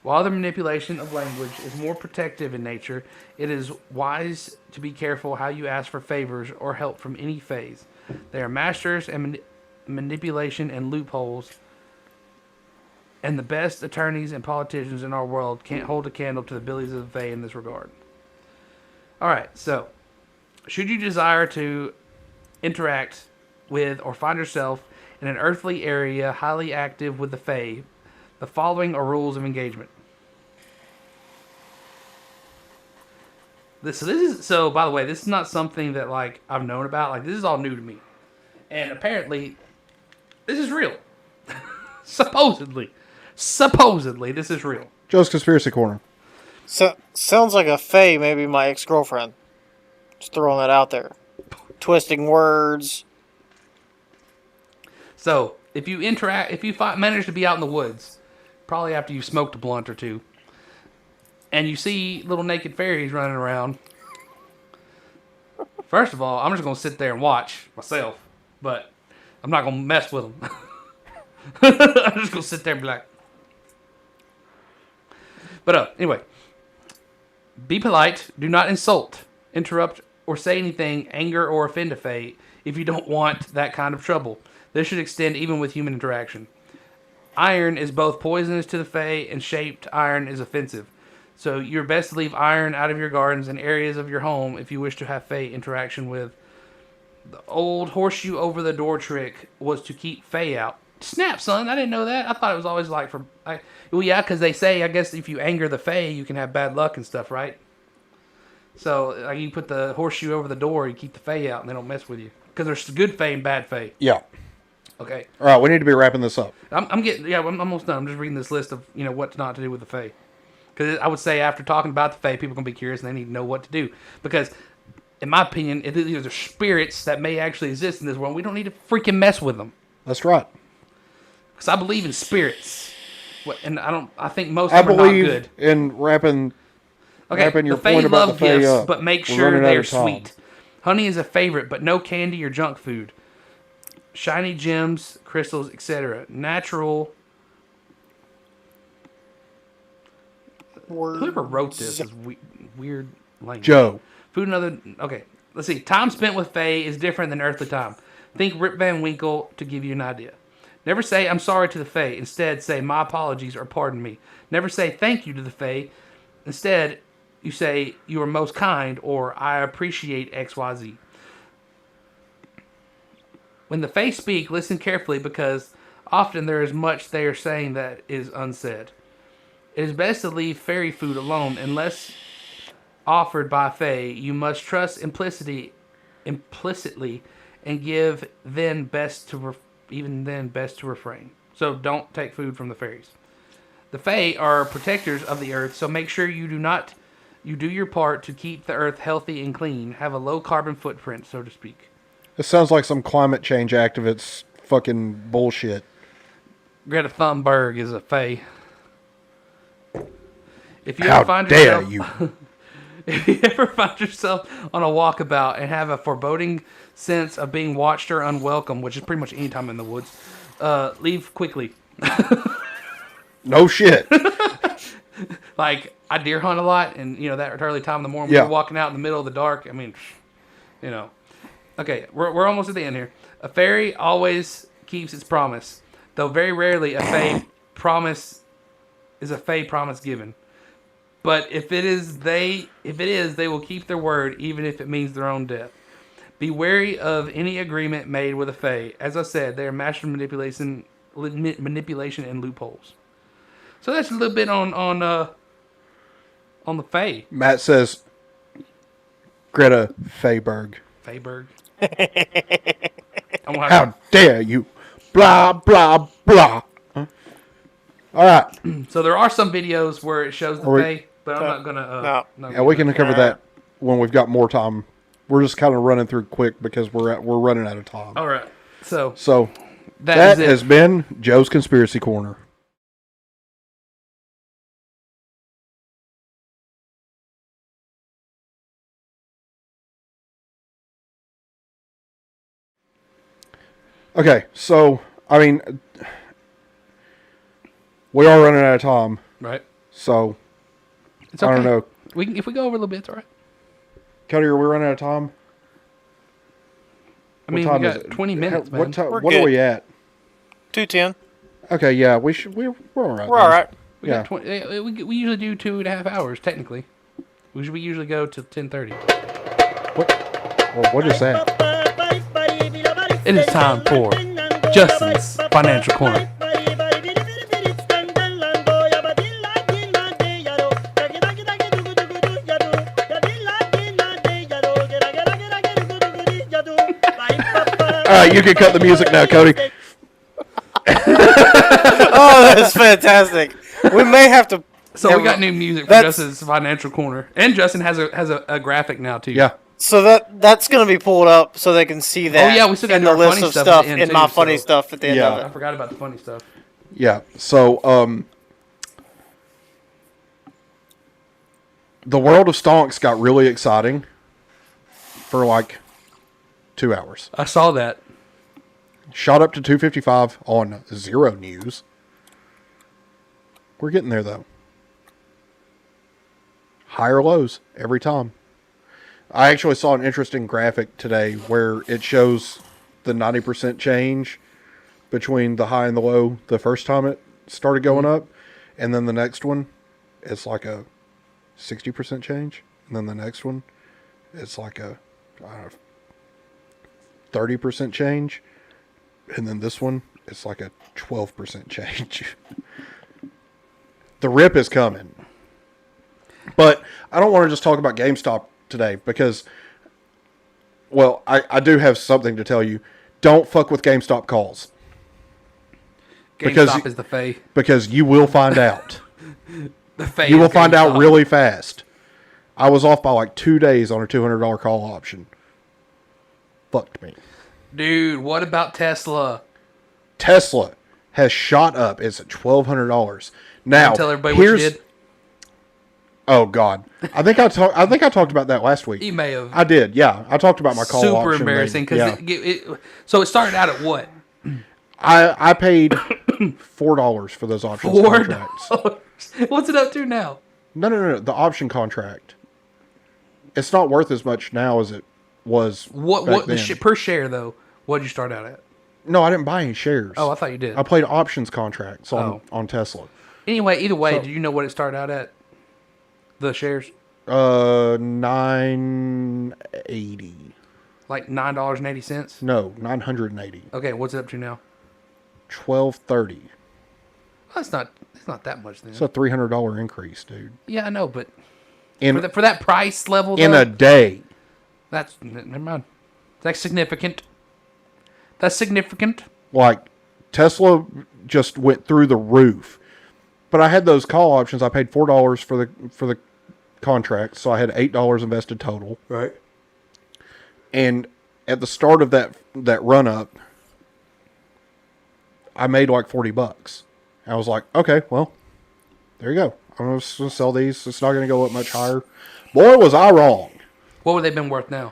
While the manipulation of language is more protective in nature, it is wise to be careful how you ask for favors or help from any Faes. They are masters in manipulation and loopholes, and the best attorneys and politicians in our world can't hold a candle to the abilities of the Fae in this regard. Alright, so, should you desire to interact with or find yourself in an earthly area highly active with the Fae, the following are rules of engagement. So by the way, this is not something that like I've known about. Like, this is all new to me. And apparently, this is real. Supposedly, this is real. Joe's Conspiracy Corner. So, sounds like a Fae, maybe my ex-girlfriend. Just throwing that out there. Twisting words. So, if you manage to be out in the woods, probably after you've smoked a blunt or two, and you see little naked fairies running around, First of all, I'm just gonna sit there and watch myself, but I'm not gonna mess with them. I'm just gonna sit there and be like. But anyway, be polite. Do not insult, interrupt, or say anything anger or offend a Fae if you don't want that kind of trouble. This should extend even with human interaction. Iron is both poisonous to the Fae and shaped iron is offensive. So you're best to leave iron out of your gardens and areas of your home if you wish to have Fae interaction with. The old horseshoe over the door trick was to keep Fae out. Snap, son! I didn't know that. I thought it was always like for... well, yeah, because they say, I guess, if you anger the Fae, you can have bad luck and stuff, right? So, like, you put the horseshoe over the door, you keep the Fae out, and they don't mess with you. Because there's good Fae and bad Fae. Yeah. Okay. All right, we need to be wrapping this up. I'm almost done. I'm just reading this list of, what not to do with the Fae. Because I would say after talking about the Fae, people are going to be curious and they need to know what to do. Because, in my opinion, these are spirits that may actually exist in this world. We don't need to freaking mess with them. That's right. Because I believe in spirits. And I think most of them are not good. In wrapping your the Fae point about love the Fae gifts, up. but make We're sure running out they're of time. sweet. Honey is a favorite, but no candy or junk food. Shiny gems, crystals, etc. Natural. Whoever wrote this is weird language. Joe. Food and other. Okay, let's see. Time spent with Fae is different than earthly time. Think Rip Van Winkle to give you an idea. Never say I'm sorry to the Fae. Instead, say my apologies or pardon me. Never say thank you to the Fae. Instead, you say you are most kind or I appreciate XYZ. When the Fae speak, listen carefully because often there is much they are saying that is unsaid. It is best to leave fairy food alone unless offered by Fae. You must trust implicitly and give then best to refrain. So don't take food from the fairies. The Fae are protectors of the earth, so make sure you do your part to keep the earth healthy and clean. Have a low carbon footprint, so to speak. It sounds like some climate change activists fucking bullshit. Greta Thunberg is a Fae. If you How ever find dare yourself, you? If you ever find yourself on a walkabout and have a foreboding sense of being watched or unwelcome, which is pretty much any time in the woods, leave quickly. No shit. Like, I deer hunt a lot, and, that early time in the morning, Yeah. we're walking out in the middle of the dark. I mean, Okay, we're almost at the end here. A fairy always keeps its promise, though very rarely a Fae promise is a Fae promise given. But if it is, they will keep their word, even if it means their own death. Be wary of any agreement made with a Fae. As I said, they are master manipulation and loopholes. So that's a little bit on the Fae. Matt says Greta Thunberg. Fayberg. How dare you? Blah, blah, blah. Huh? All right. So there are some videos where it shows the Fae, but I'm not going to... Yeah, we can cover that when we've got more time. We're just kind of running through quick because we're running out of time. All right. So that has been Joe's Conspiracy Corner. Okay, so, I mean, we are running out of time. Right. So, it's okay. I don't know. If we go over a little bit, it's all right. Cody, are we running out of time? I mean, we got 20 minutes, man. What are we at? 2:10. Okay, yeah, we're all right. We're all right. We got 20, we usually do 2.5 hours, technically. We usually go to 10:30. What is that? It is time for Justin's Financial Corner. All right, you can cut the music now, Cody. Oh, that's fantastic. We may have to. So we got new music for Justin's Financial Corner, and Justin has a graphic now too. Yeah. So that's going to be pulled up so they can see that. Oh yeah, we still got in to do the our list funny of stuff stuff at the end in too, my funny stuff at the end of it. I forgot about the funny stuff. Yeah. So, the world of stonks got really exciting for like 2 hours. I saw that. Shot up to 255 on Zero News. We're getting there, though. Higher lows every time. I actually saw an interesting graphic today where it shows the 90% change between the high and the low the first time it started going up. And then the next one, it's like a 60% change. And then the next one, it's like a, I don't know, 30% change. And then this one, it's like a 12% change. The rip is coming. But I don't want to just talk about GameStop today because, well, I do have something to tell you. Don't fuck with GameStop calls. GameStop is the Fae. Because you will find out. The Fae You will is find out GameStop. really fast. I was off by like 2 days on a $200 call option. Fucked me. Dude, what about Tesla? Tesla has shot up. It's at $1,200. Now, Tell everybody what you did. Oh God, I think I talked about that last week. You may have. I did. Yeah, I talked about my call option. Super embarrassing because so it started out at what? I paid $4 for those options contracts. What's it up to now? No. The option contract. It's not worth as much now as it was. What then. Per share though? What did you start out at? No, I didn't buy any shares. Oh, I thought you did. I played options contracts on Tesla. Anyway, either way, do you know what it started out at? The shares? $9.80. Like $9.80? No, $980. Okay, what's it up to now? $12.30. It's not that much then. It's a $300 increase, dude. Yeah, I know, but in for that price level, in though, a day. That's never mind. That's significant. That's significant. Like Tesla just went through the roof. But I had those call options. I paid $4 for the contract, so I had $8 invested total. Right. And at the start of that run up, I made like $40. I was like, okay, well, there you go. I'm just gonna sell these. It's not gonna go up much higher. Boy, was I wrong. What would they been worth now?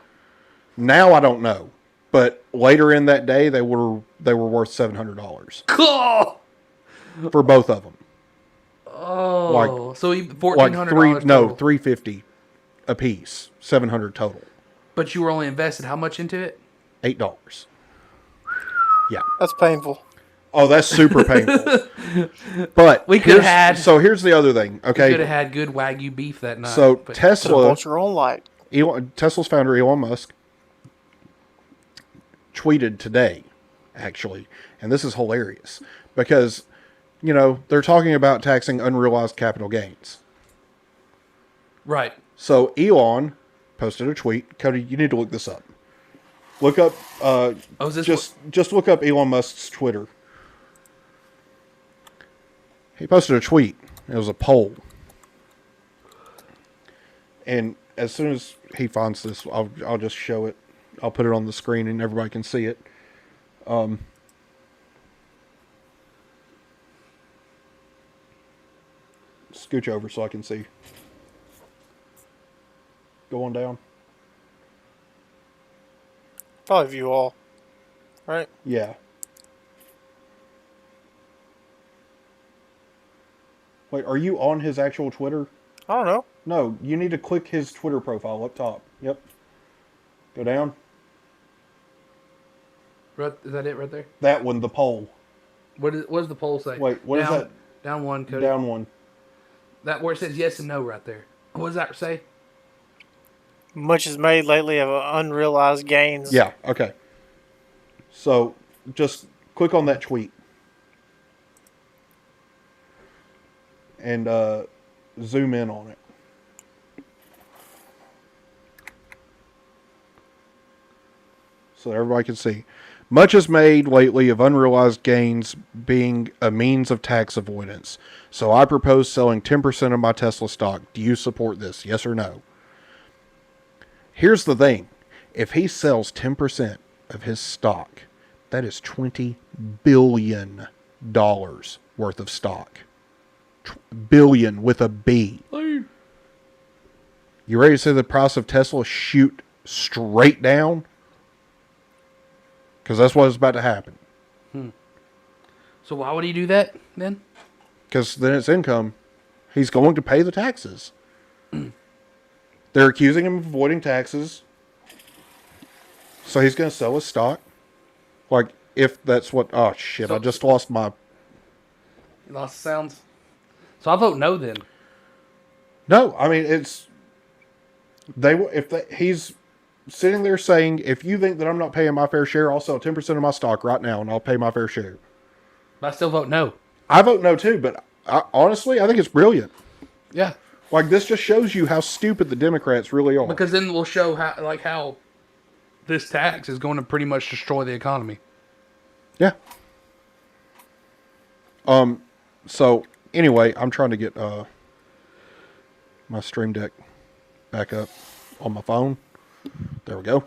Now I don't know, but later in that day, they were worth $700. Cool. For both of them. Oh, so $1,400. No, $350 a piece, $700 total. But you were only invested how much into it? $8. Yeah, That's painful. Oh, that's super painful. But we could have had. So here's the other thing. Okay, we could have had good Wagyu beef that night. So Tesla, bought your own light. Tesla's founder Elon Musk tweeted today, actually, and this is hilarious because they're talking about taxing unrealized capital gains. Right. So Elon posted a tweet. Cody, you need to look this up. Look up. Just look up Elon Musk's Twitter. He posted a tweet. It was a poll. And as soon as he finds this, I'll just show it. I'll put it on the screen and everybody can see it. Scooch over so I can see. Go on down. Probably view all. Right? Yeah. Wait, are you on his actual Twitter? I don't know. No, you need to click his Twitter profile up top. Yep. Go down. Right, is that it right there? That one, the poll. What does the poll say? Wait, what is that? Down one, Cody. Down one. That where it says yes and no right there. What does that say? Much is made lately of unrealized gains. Yeah, okay. So, just click on that tweet. And zoom in on it. So everybody can see. Much is made lately of unrealized gains being a means of tax avoidance. So I propose selling 10% of my Tesla stock. Do you support this? Yes or no? Here's the thing. If he sells 10% of his stock, that is $20 billion worth of stock. Billion with a B. You ready to see the price of Tesla shoot straight down, because that's what's about to happen. So why would he do that then? Because then it's income. He's going to pay the taxes. They're accusing him of avoiding taxes. So he's going to sell his stock. Like, if that's what... Oh, shit. I just lost my... You lost the sounds? So I vote no then. No, I mean, it's... He's sitting there saying, if you think that I'm not paying my fair share, I'll sell 10% of my stock right now and I'll pay my fair share. But I still vote no. I vote no too, but honestly, I think it's brilliant. Yeah. Like, this just shows you how stupid the Democrats really are. Because then we'll show how this tax is going to pretty much destroy the economy. Yeah. So anyway, I'm trying to get my Stream Deck back up on my phone. There we go.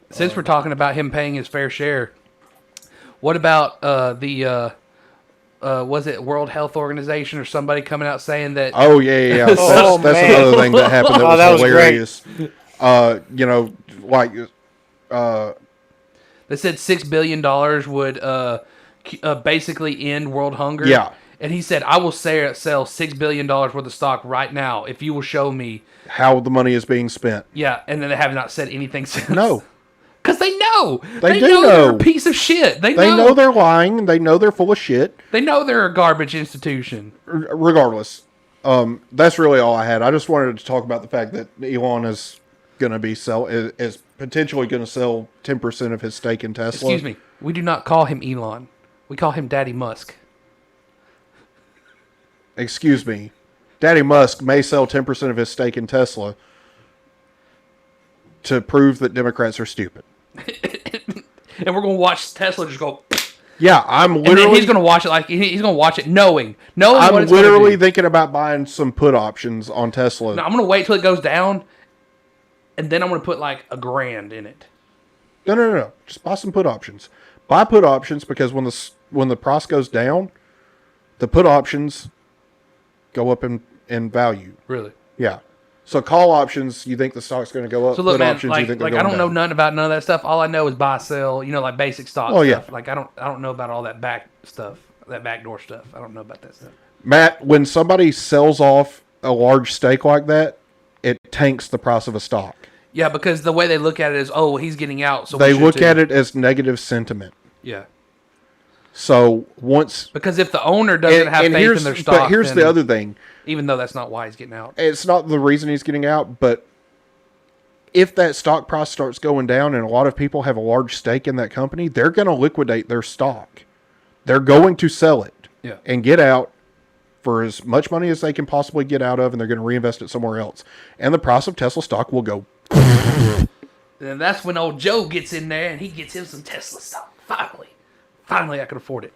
Since we're talking about him paying his fair share, what about was it World Health Organization or somebody coming out saying that? Oh yeah. That's another thing that happened that was hilarious. You know, like they said $6 billion would basically end world hunger. Yeah. And he said, I will sell $6 billion worth of stock right now if you will show me how the money is being spent. Yeah, and then they have not said anything since. No. Because they know. They do know. They're know. a piece of shit. They know they're lying. They know they're full of shit. They know they're a garbage institution. Regardless. That's really all I had. I just wanted to talk about the fact that Elon is going to be is potentially going to sell 10% of his stake in Tesla. Excuse me. We do not call him Elon. We call him Daddy Musk. Excuse me. Daddy Musk may sell 10% of his stake in Tesla to prove that Democrats are stupid. And we're going to watch Tesla just go... Yeah, I'm literally... And then he's going to watch it like... He's going to watch it knowing I'm what it's literally thinking about buying some put options on Tesla. No, I'm going to wait till it goes down, and then I'm going to put like $1,000 in it. No. Just buy some put options. Buy put options because when the price goes down, the put options go up in value. Really? Yeah. So call options, you think the stock's going to go up. So look, put man, options, like, you think I don't know nothing about none of that stuff. All I know is buy, sell, like basic stock stuff. Yeah. Like I don't know about all that back stuff, that backdoor stuff. I don't know about that stuff. Matt, when somebody sells off a large stake like that, it tanks the price of a stock. Yeah, because the way they look at it is, oh, he's getting out. So they look at it as negative sentiment. Yeah. So because if the owner doesn't have faith in their stock, but here's the other thing. Even though that's not why he's getting out. It's not the reason he's getting out, but if that stock price starts going down and a lot of people have a large stake in that company, they're going to liquidate their stock. They're going to sell it and get out for as much money as they can possibly get out of, and they're going to reinvest it somewhere else. And the price of Tesla stock will go. And that's when old Joe gets in there and he gets him some Tesla stock. Finally I can afford it.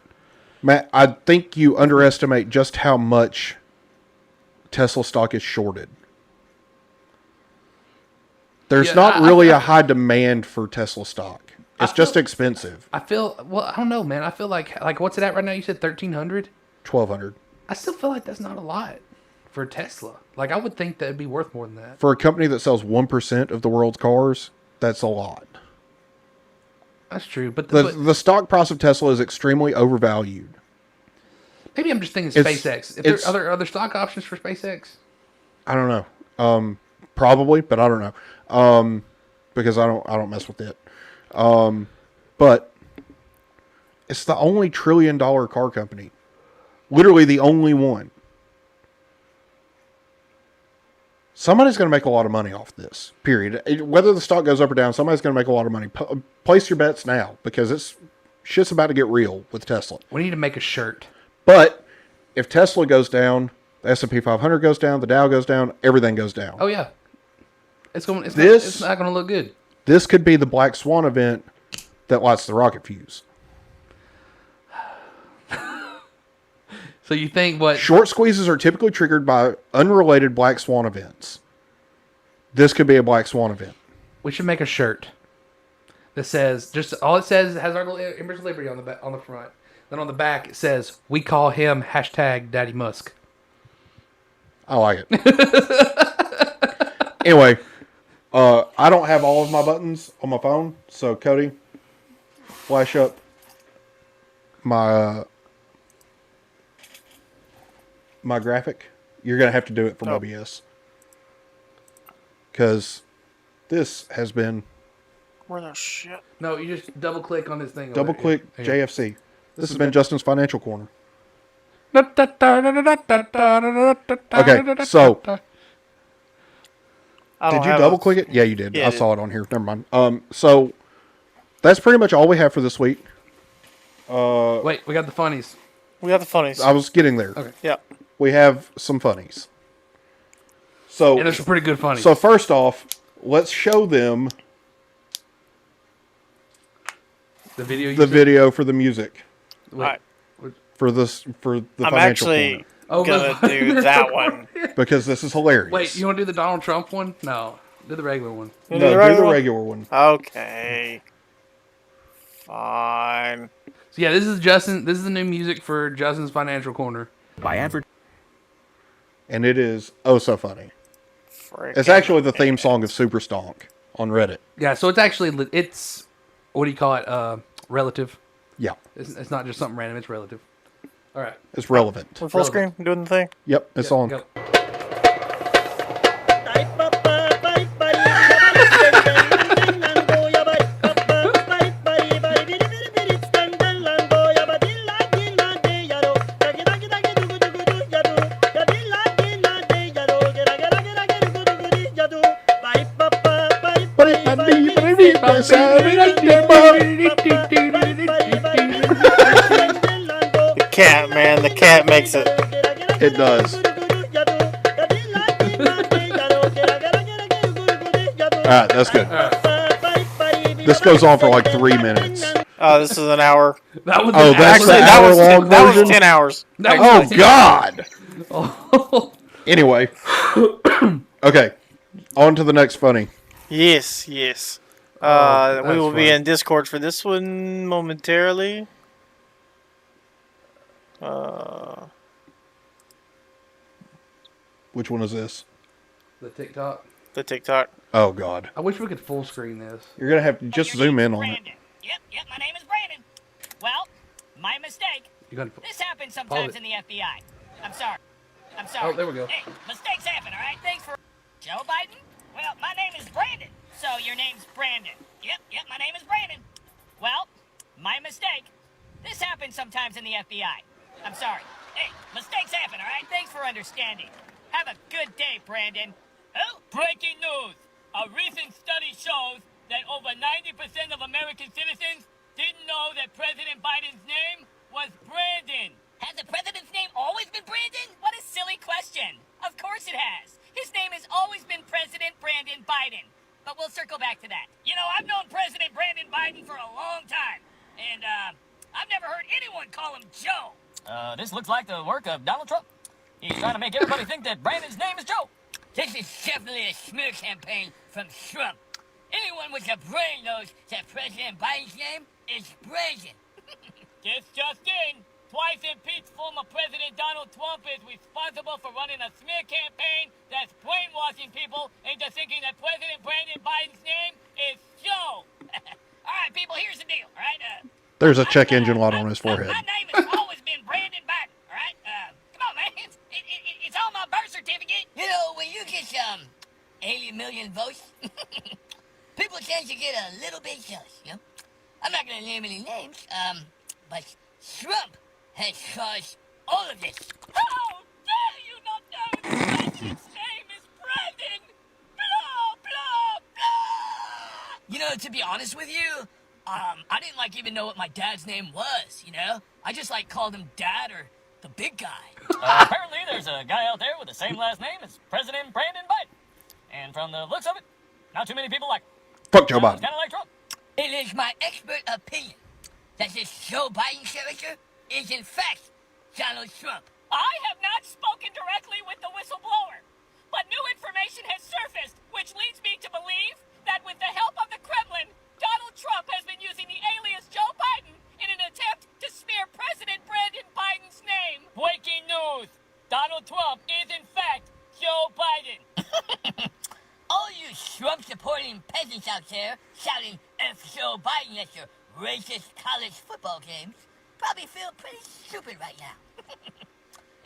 Matt, I think you underestimate just how much Tesla stock is shorted. There's not really a high demand for Tesla stock. It's just expensive. I don't know, man. I feel like what's it at right now? You said 1,300? 1,200. I still feel like that's not a lot for Tesla. Like, I would think that it'd be worth more than that. For a company that sells 1% of the world's cars, that's a lot. That's true, but the stock price of Tesla is extremely overvalued. Maybe I'm just thinking SpaceX. Are there other stock options for SpaceX? I don't know. Probably, but I don't know. Because I don't mess with it. But it's the only $1 trillion car company. Literally the only one. Somebody's going to make a lot of money off this, period. Whether the stock goes up or down, somebody's going to make a lot of money. Place your bets now, because shit's about to get real with Tesla. We need to make a shirt. But if Tesla goes down, the S&P 500 goes down, the Dow goes down, everything goes down. Oh, yeah. It's not going to look good. This could be the Black Swan event that lights the rocket fuse. So you think what... Short squeezes are typically triggered by unrelated Black Swan events. This could be a Black Swan event. We should make a shirt that says, all it says, it has our little Embers of Liberty on the front. Then on the back it says, we call him #Daddy Musk. I like it. Anyway, I don't have all of my buttons on my phone, so Cody, flash up my my graphic. You're gonna have to do it from OBS because this has been. Where the shit? No, you just double click on this thing. Double click Here. JFC. This has been Justin's Financial Corner. Okay, so I don't did you have double a- click it? Yeah, you did. Yeah, I saw it on here. Never mind. So that's pretty much all we have for this week. Wait, we got the funnies. We got the funnies. I was getting there. Okay. Yeah. We have some funnies. So And there's some pretty good funnies. So first off, let's show them the video. The video for the music. Wait. For this, for the I'm financial actually corner. gonna do that one. Because this is hilarious. Wait, you want to do the Donald Trump one? No, do the regular one. No, do the regular one. Okay. Fine. So yeah, this is Justin. This is the new music for Justin's Financial Corner. By advert. And it is oh so funny. Frick. It's actually the theme song of Super Stonk on Reddit. Yeah, so it's actually it's what do you call it? Relative. Yeah. It's not just something random. It's relative. All right. It's relevant. We're full screen doing the thing. Yep, it's on. Go. The cat, man. The cat makes it. It does. Alright, that's good. This goes on for like 3 minutes. Oh, this is an hour. That was that's the hour-long that version? was 10 hours. Oh, God! Anyway. Okay. On to the next funny. Yes, yes. We that's will be fine. in Discord for this one momentarily. Which one is this? The TikTok. The TikTok. Oh, God. I wish we could full screen this. You're going to have to just zoom in on it. Yep, my name is Brandon. Well, my mistake. You got This happens sometimes it. in the FBI. I'm sorry. I'm sorry. Oh, there we go. Hey, mistakes happen, all right? Thanks for Joe Biden. Well, my name is Brandon. So your name's Brandon. Yep, my name is Brandon. Well, my mistake. This happens sometimes in the FBI. I'm sorry. Hey, mistakes happen, all right? Thanks for understanding. Have a good day, Brandon. Oh, breaking news. A recent study shows that over 90% of American citizens didn't know that President Biden's name was Brandon. Has the president's name always been Brandon? What a silly question. Of course it has. His name has always been President Brandon Biden. But we'll circle back to that. You know, I've known President Brandon Biden for a long time. And, I've never heard anyone call him Joe. This looks like the work of Donald Trump. He's trying to make everybody think that Brandon's name is Joe. This is definitely a smear campaign from Trump. Anyone with a brain knows that President Biden's name is Brandon. This just in. Twice impeached former President Donald Trump is responsible for running a smear campaign that's brainwashing people into thinking that President Brandon Biden's name is Joe. All right, people, here's the deal, all right? There's a check engine light on his forehead. My name has always been Brandon Biden, all right? Come on, man. It's on my birth certificate. You know, when you get some 80 million votes, people tend to get a little bit jealous, you know? I'm not going to name any names, but Trump has caused all of this. How dare you not know the president's name is Brandon? Blah, blah, blah. You know, to be honest with you, I didn't even know what my dad's name was, you know? I just called him Dad or the big guy. Apparently there's a guy out there with the same last name as President Brandon Biden. And from the looks of it, not too many people like him. Fuck Joe Biden. Kind of like Trump. It is my expert opinion that this Joe Biden character is in fact Donald Trump. I have not spoken directly with the whistleblower, but new information has surfaced, which leads me to believe that with the help of the Kremlin, Donald Trump has been using the alias Joe Biden in an attempt to smear President Brandon Biden's name. Breaking news! Donald Trump is in fact Joe Biden. All you Trump supporting peasants out there shouting F Joe Biden at your racist college football games probably feel pretty stupid right now.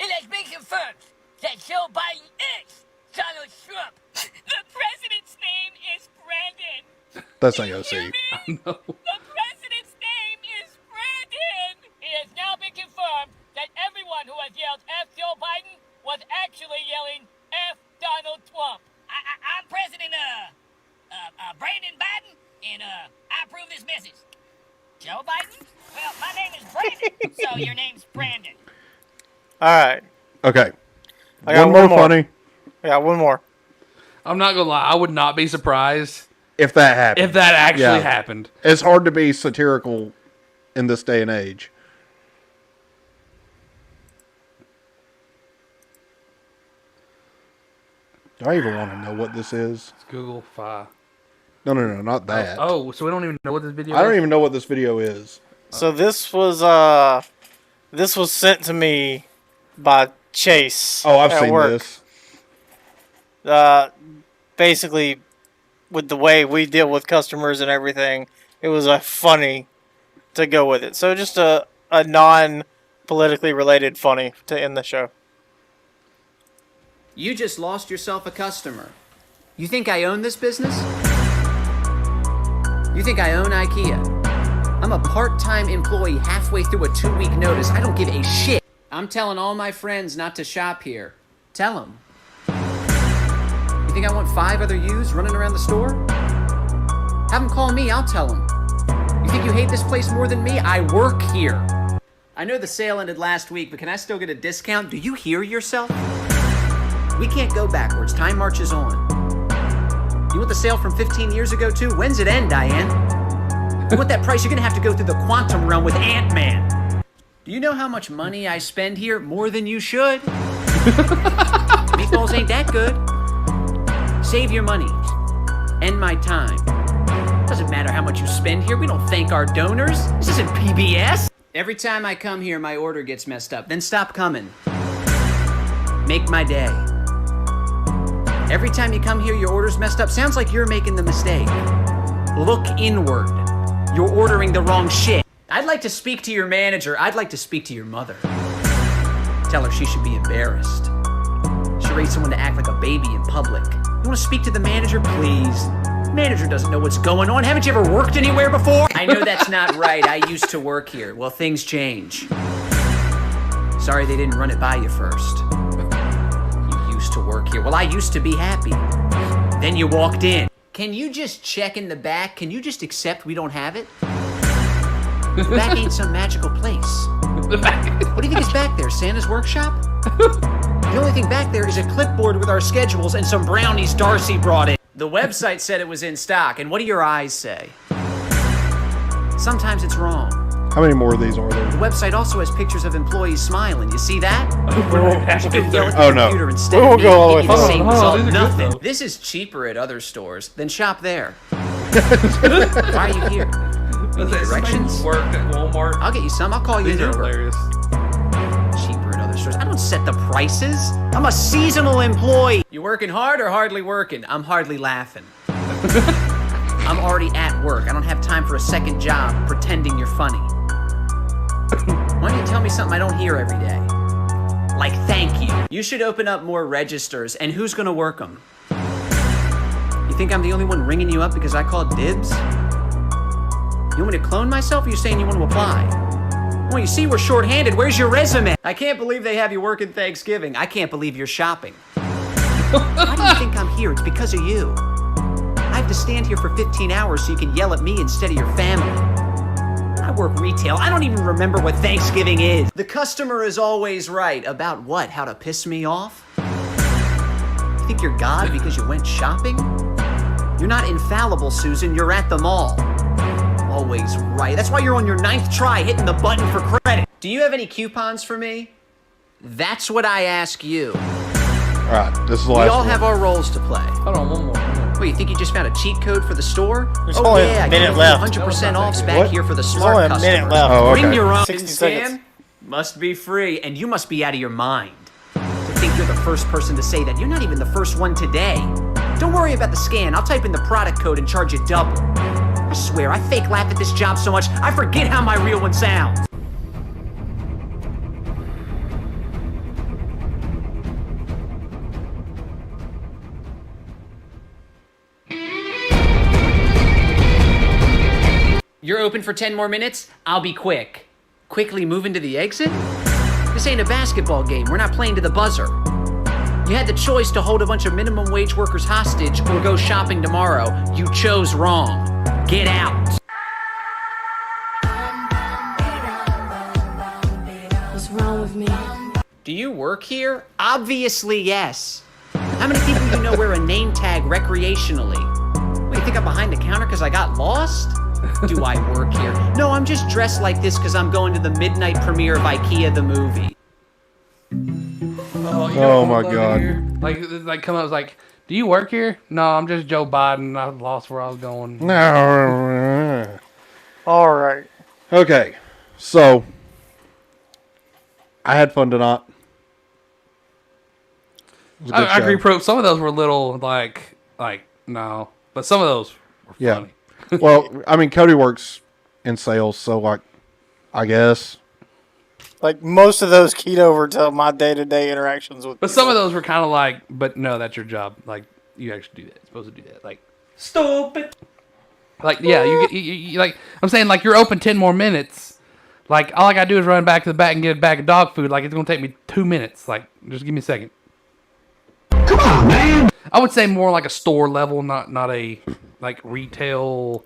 It has been confirmed that Joe Biden is Donald Trump. The president's name is Brandon. That's AOC. The president's name is Brandon. It has now been confirmed that everyone who has yelled F Joe Biden was actually yelling F Donald Trump. I'm President Brandon Biden, and I approve this message. Joe Biden? Well, my name is Brandon, so your name's Brandon. All right. Okay. I got One more funny. Yeah, one more. I'm not gonna lie. I would not be surprised If that happened. if that actually Yeah. happened. It's hard to be satirical in this day and age. Do I even want to know what this is? It's Google Fi. No, not that. Oh, so we don't even know what this video I don't is? even know what this video is. So this was sent to me by Chase. Oh, I've at seen work. this. Basically, with the way we deal with customers and everything, it was funny to go with it. So just a non-politically related funny to end the show. You just lost yourself a customer. You think I own this business? You think I own IKEA? I'm a part-time employee halfway through a 2-week notice. I don't give a shit. I'm telling all my friends not to shop here. Tell them. You think I want 5 other yous running around the store? Have them call me, I'll tell them. You think you hate this place more than me? I work here. I know the sale ended last week, but can I still get a discount? Do you hear yourself? We can't go backwards. Time marches on. You want the sale from 15 years ago, too? When's it end, Diane? You want that price? You're gonna have to go through the quantum realm with Ant-Man. Do you know how much money I spend here? More than you should. Meatballs ain't that good. Save your money. End my time. Doesn't matter how much you spend here. We don't thank our donors. This isn't PBS. Every time I come here, my order gets messed up. Then stop coming. Make my day. Every time you come here, your order's messed up. Sounds like you're making the mistake. Look inward. You're ordering the wrong shit. I'd like to speak to your manager. I'd like to speak to your mother. Tell her she should be embarrassed. She raised someone to act like a baby in public. You want to speak to the manager, please? Manager doesn't know what's going on. Haven't you ever worked anywhere before? I know that's not right. I used to work here. Well, things change. Sorry they didn't run it by you first. You used to work here. Well, I used to be happy. Then you walked in. Can you just check in the back? Can you just accept we don't have it? The back ain't some magical place. What do you think is back there? Santa's workshop? The only thing back there is a clipboard with our schedules and some brownies Darcy brought in. The website said it was in stock, and what do your eyes say? Sometimes it's wrong. How many more of these are there? The website also has pictures of employees smiling. You see that? You can yell at the Oh, no. computer instead of me and get you the same result. Nothing. This is cheaper at other stores. Then shop there. Why are you here? You need directions? Worked at Walmart. I'll get you some. I'll call you These an are Uber. hilarious. Cheaper at other stores. I don't set the prices. I'm a seasonal employee. You working hard or hardly working? I'm hardly laughing. I'm already at work. I don't have time for a second job pretending you're funny. Why don't you tell me something I don't hear every day? Like thank you. You should open up more registers, and who's gonna work them? You think I'm the only one ringing you up because I called dibs? You want me to clone myself, or you saying you want to apply? Well, you see we're short-handed. Where's your resume? I can't believe they have you working Thanksgiving. I can't believe you're shopping. Why do you think I'm here? It's because of you. I have to stand here for 15 hours so you can yell at me instead of your family. I work retail. I don't even remember what Thanksgiving is. The customer is always right. About what? How to piss me off? You think you're God because you went shopping? You're not infallible, Susan. You're at the mall. Always right. That's why you're on your 9th try hitting the button for credit. Do you have any coupons for me? That's what I ask you. All right, this is the We last all one. have our roles to play. Hold on, one more. What, you think you just found a cheat code for the store? There's Oh only yeah, a minute left. 100% off's back What? here for the There's smart only a customers. minute left. Oh, okay. Bring your own 60 scan. seconds. Must be free, and you must be out of your mind to think you're the first person to say that. You're not even the first one today. Don't worry about the scan. I'll type in the product code and charge you double. I swear, I fake laugh at this job so much, I forget how my real one sounds. You're open for 10 more minutes? I'll be quick. Quickly move into the exit? This ain't a basketball game. We're not playing to the buzzer. You had the choice to hold a bunch of minimum wage workers hostage or go shopping tomorrow. You chose wrong. Get out. What's wrong with me? Do you work here? Obviously, yes. How many people you know wear a name tag recreationally? What, you think I'm behind the counter because I got lost? Do I work here? No, I'm just dressed like this because I'm going to the midnight premiere of IKEA the movie. Oh my God. Like come up, was like, do you work here? No, I'm just Joe Biden. I lost where I was going. No. All right. Okay, so I had fun tonight. It was a good I agree, show. Pro. Some of those were a little like no, but some of those were funny. Well, I mean, Cody works in sales, so like, I guess. Like most of those keyed over to my day-to-day interactions with. But some of those were kind of like, but no, that's your job. Like you actually do that. You're supposed to do that. Like stupid. Like yeah, you like I'm saying like you're open 10 more minutes. Like all I gotta do is run back to the back and get a bag of dog food. Like it's gonna take me 2 minutes. Like just give me a second. Come on, man. I would say more like a store level, not a like retail.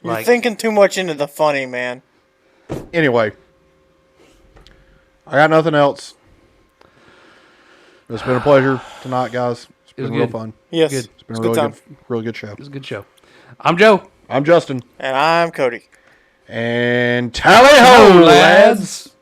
You're thinking too much into the funny, man. Anyway, I got nothing else. It's been a pleasure tonight, guys. It's been real fun. Yes, it's been a really good show. It was a good show. I'm Joe. I'm Justin. And I'm Cody. And tally ho, lads.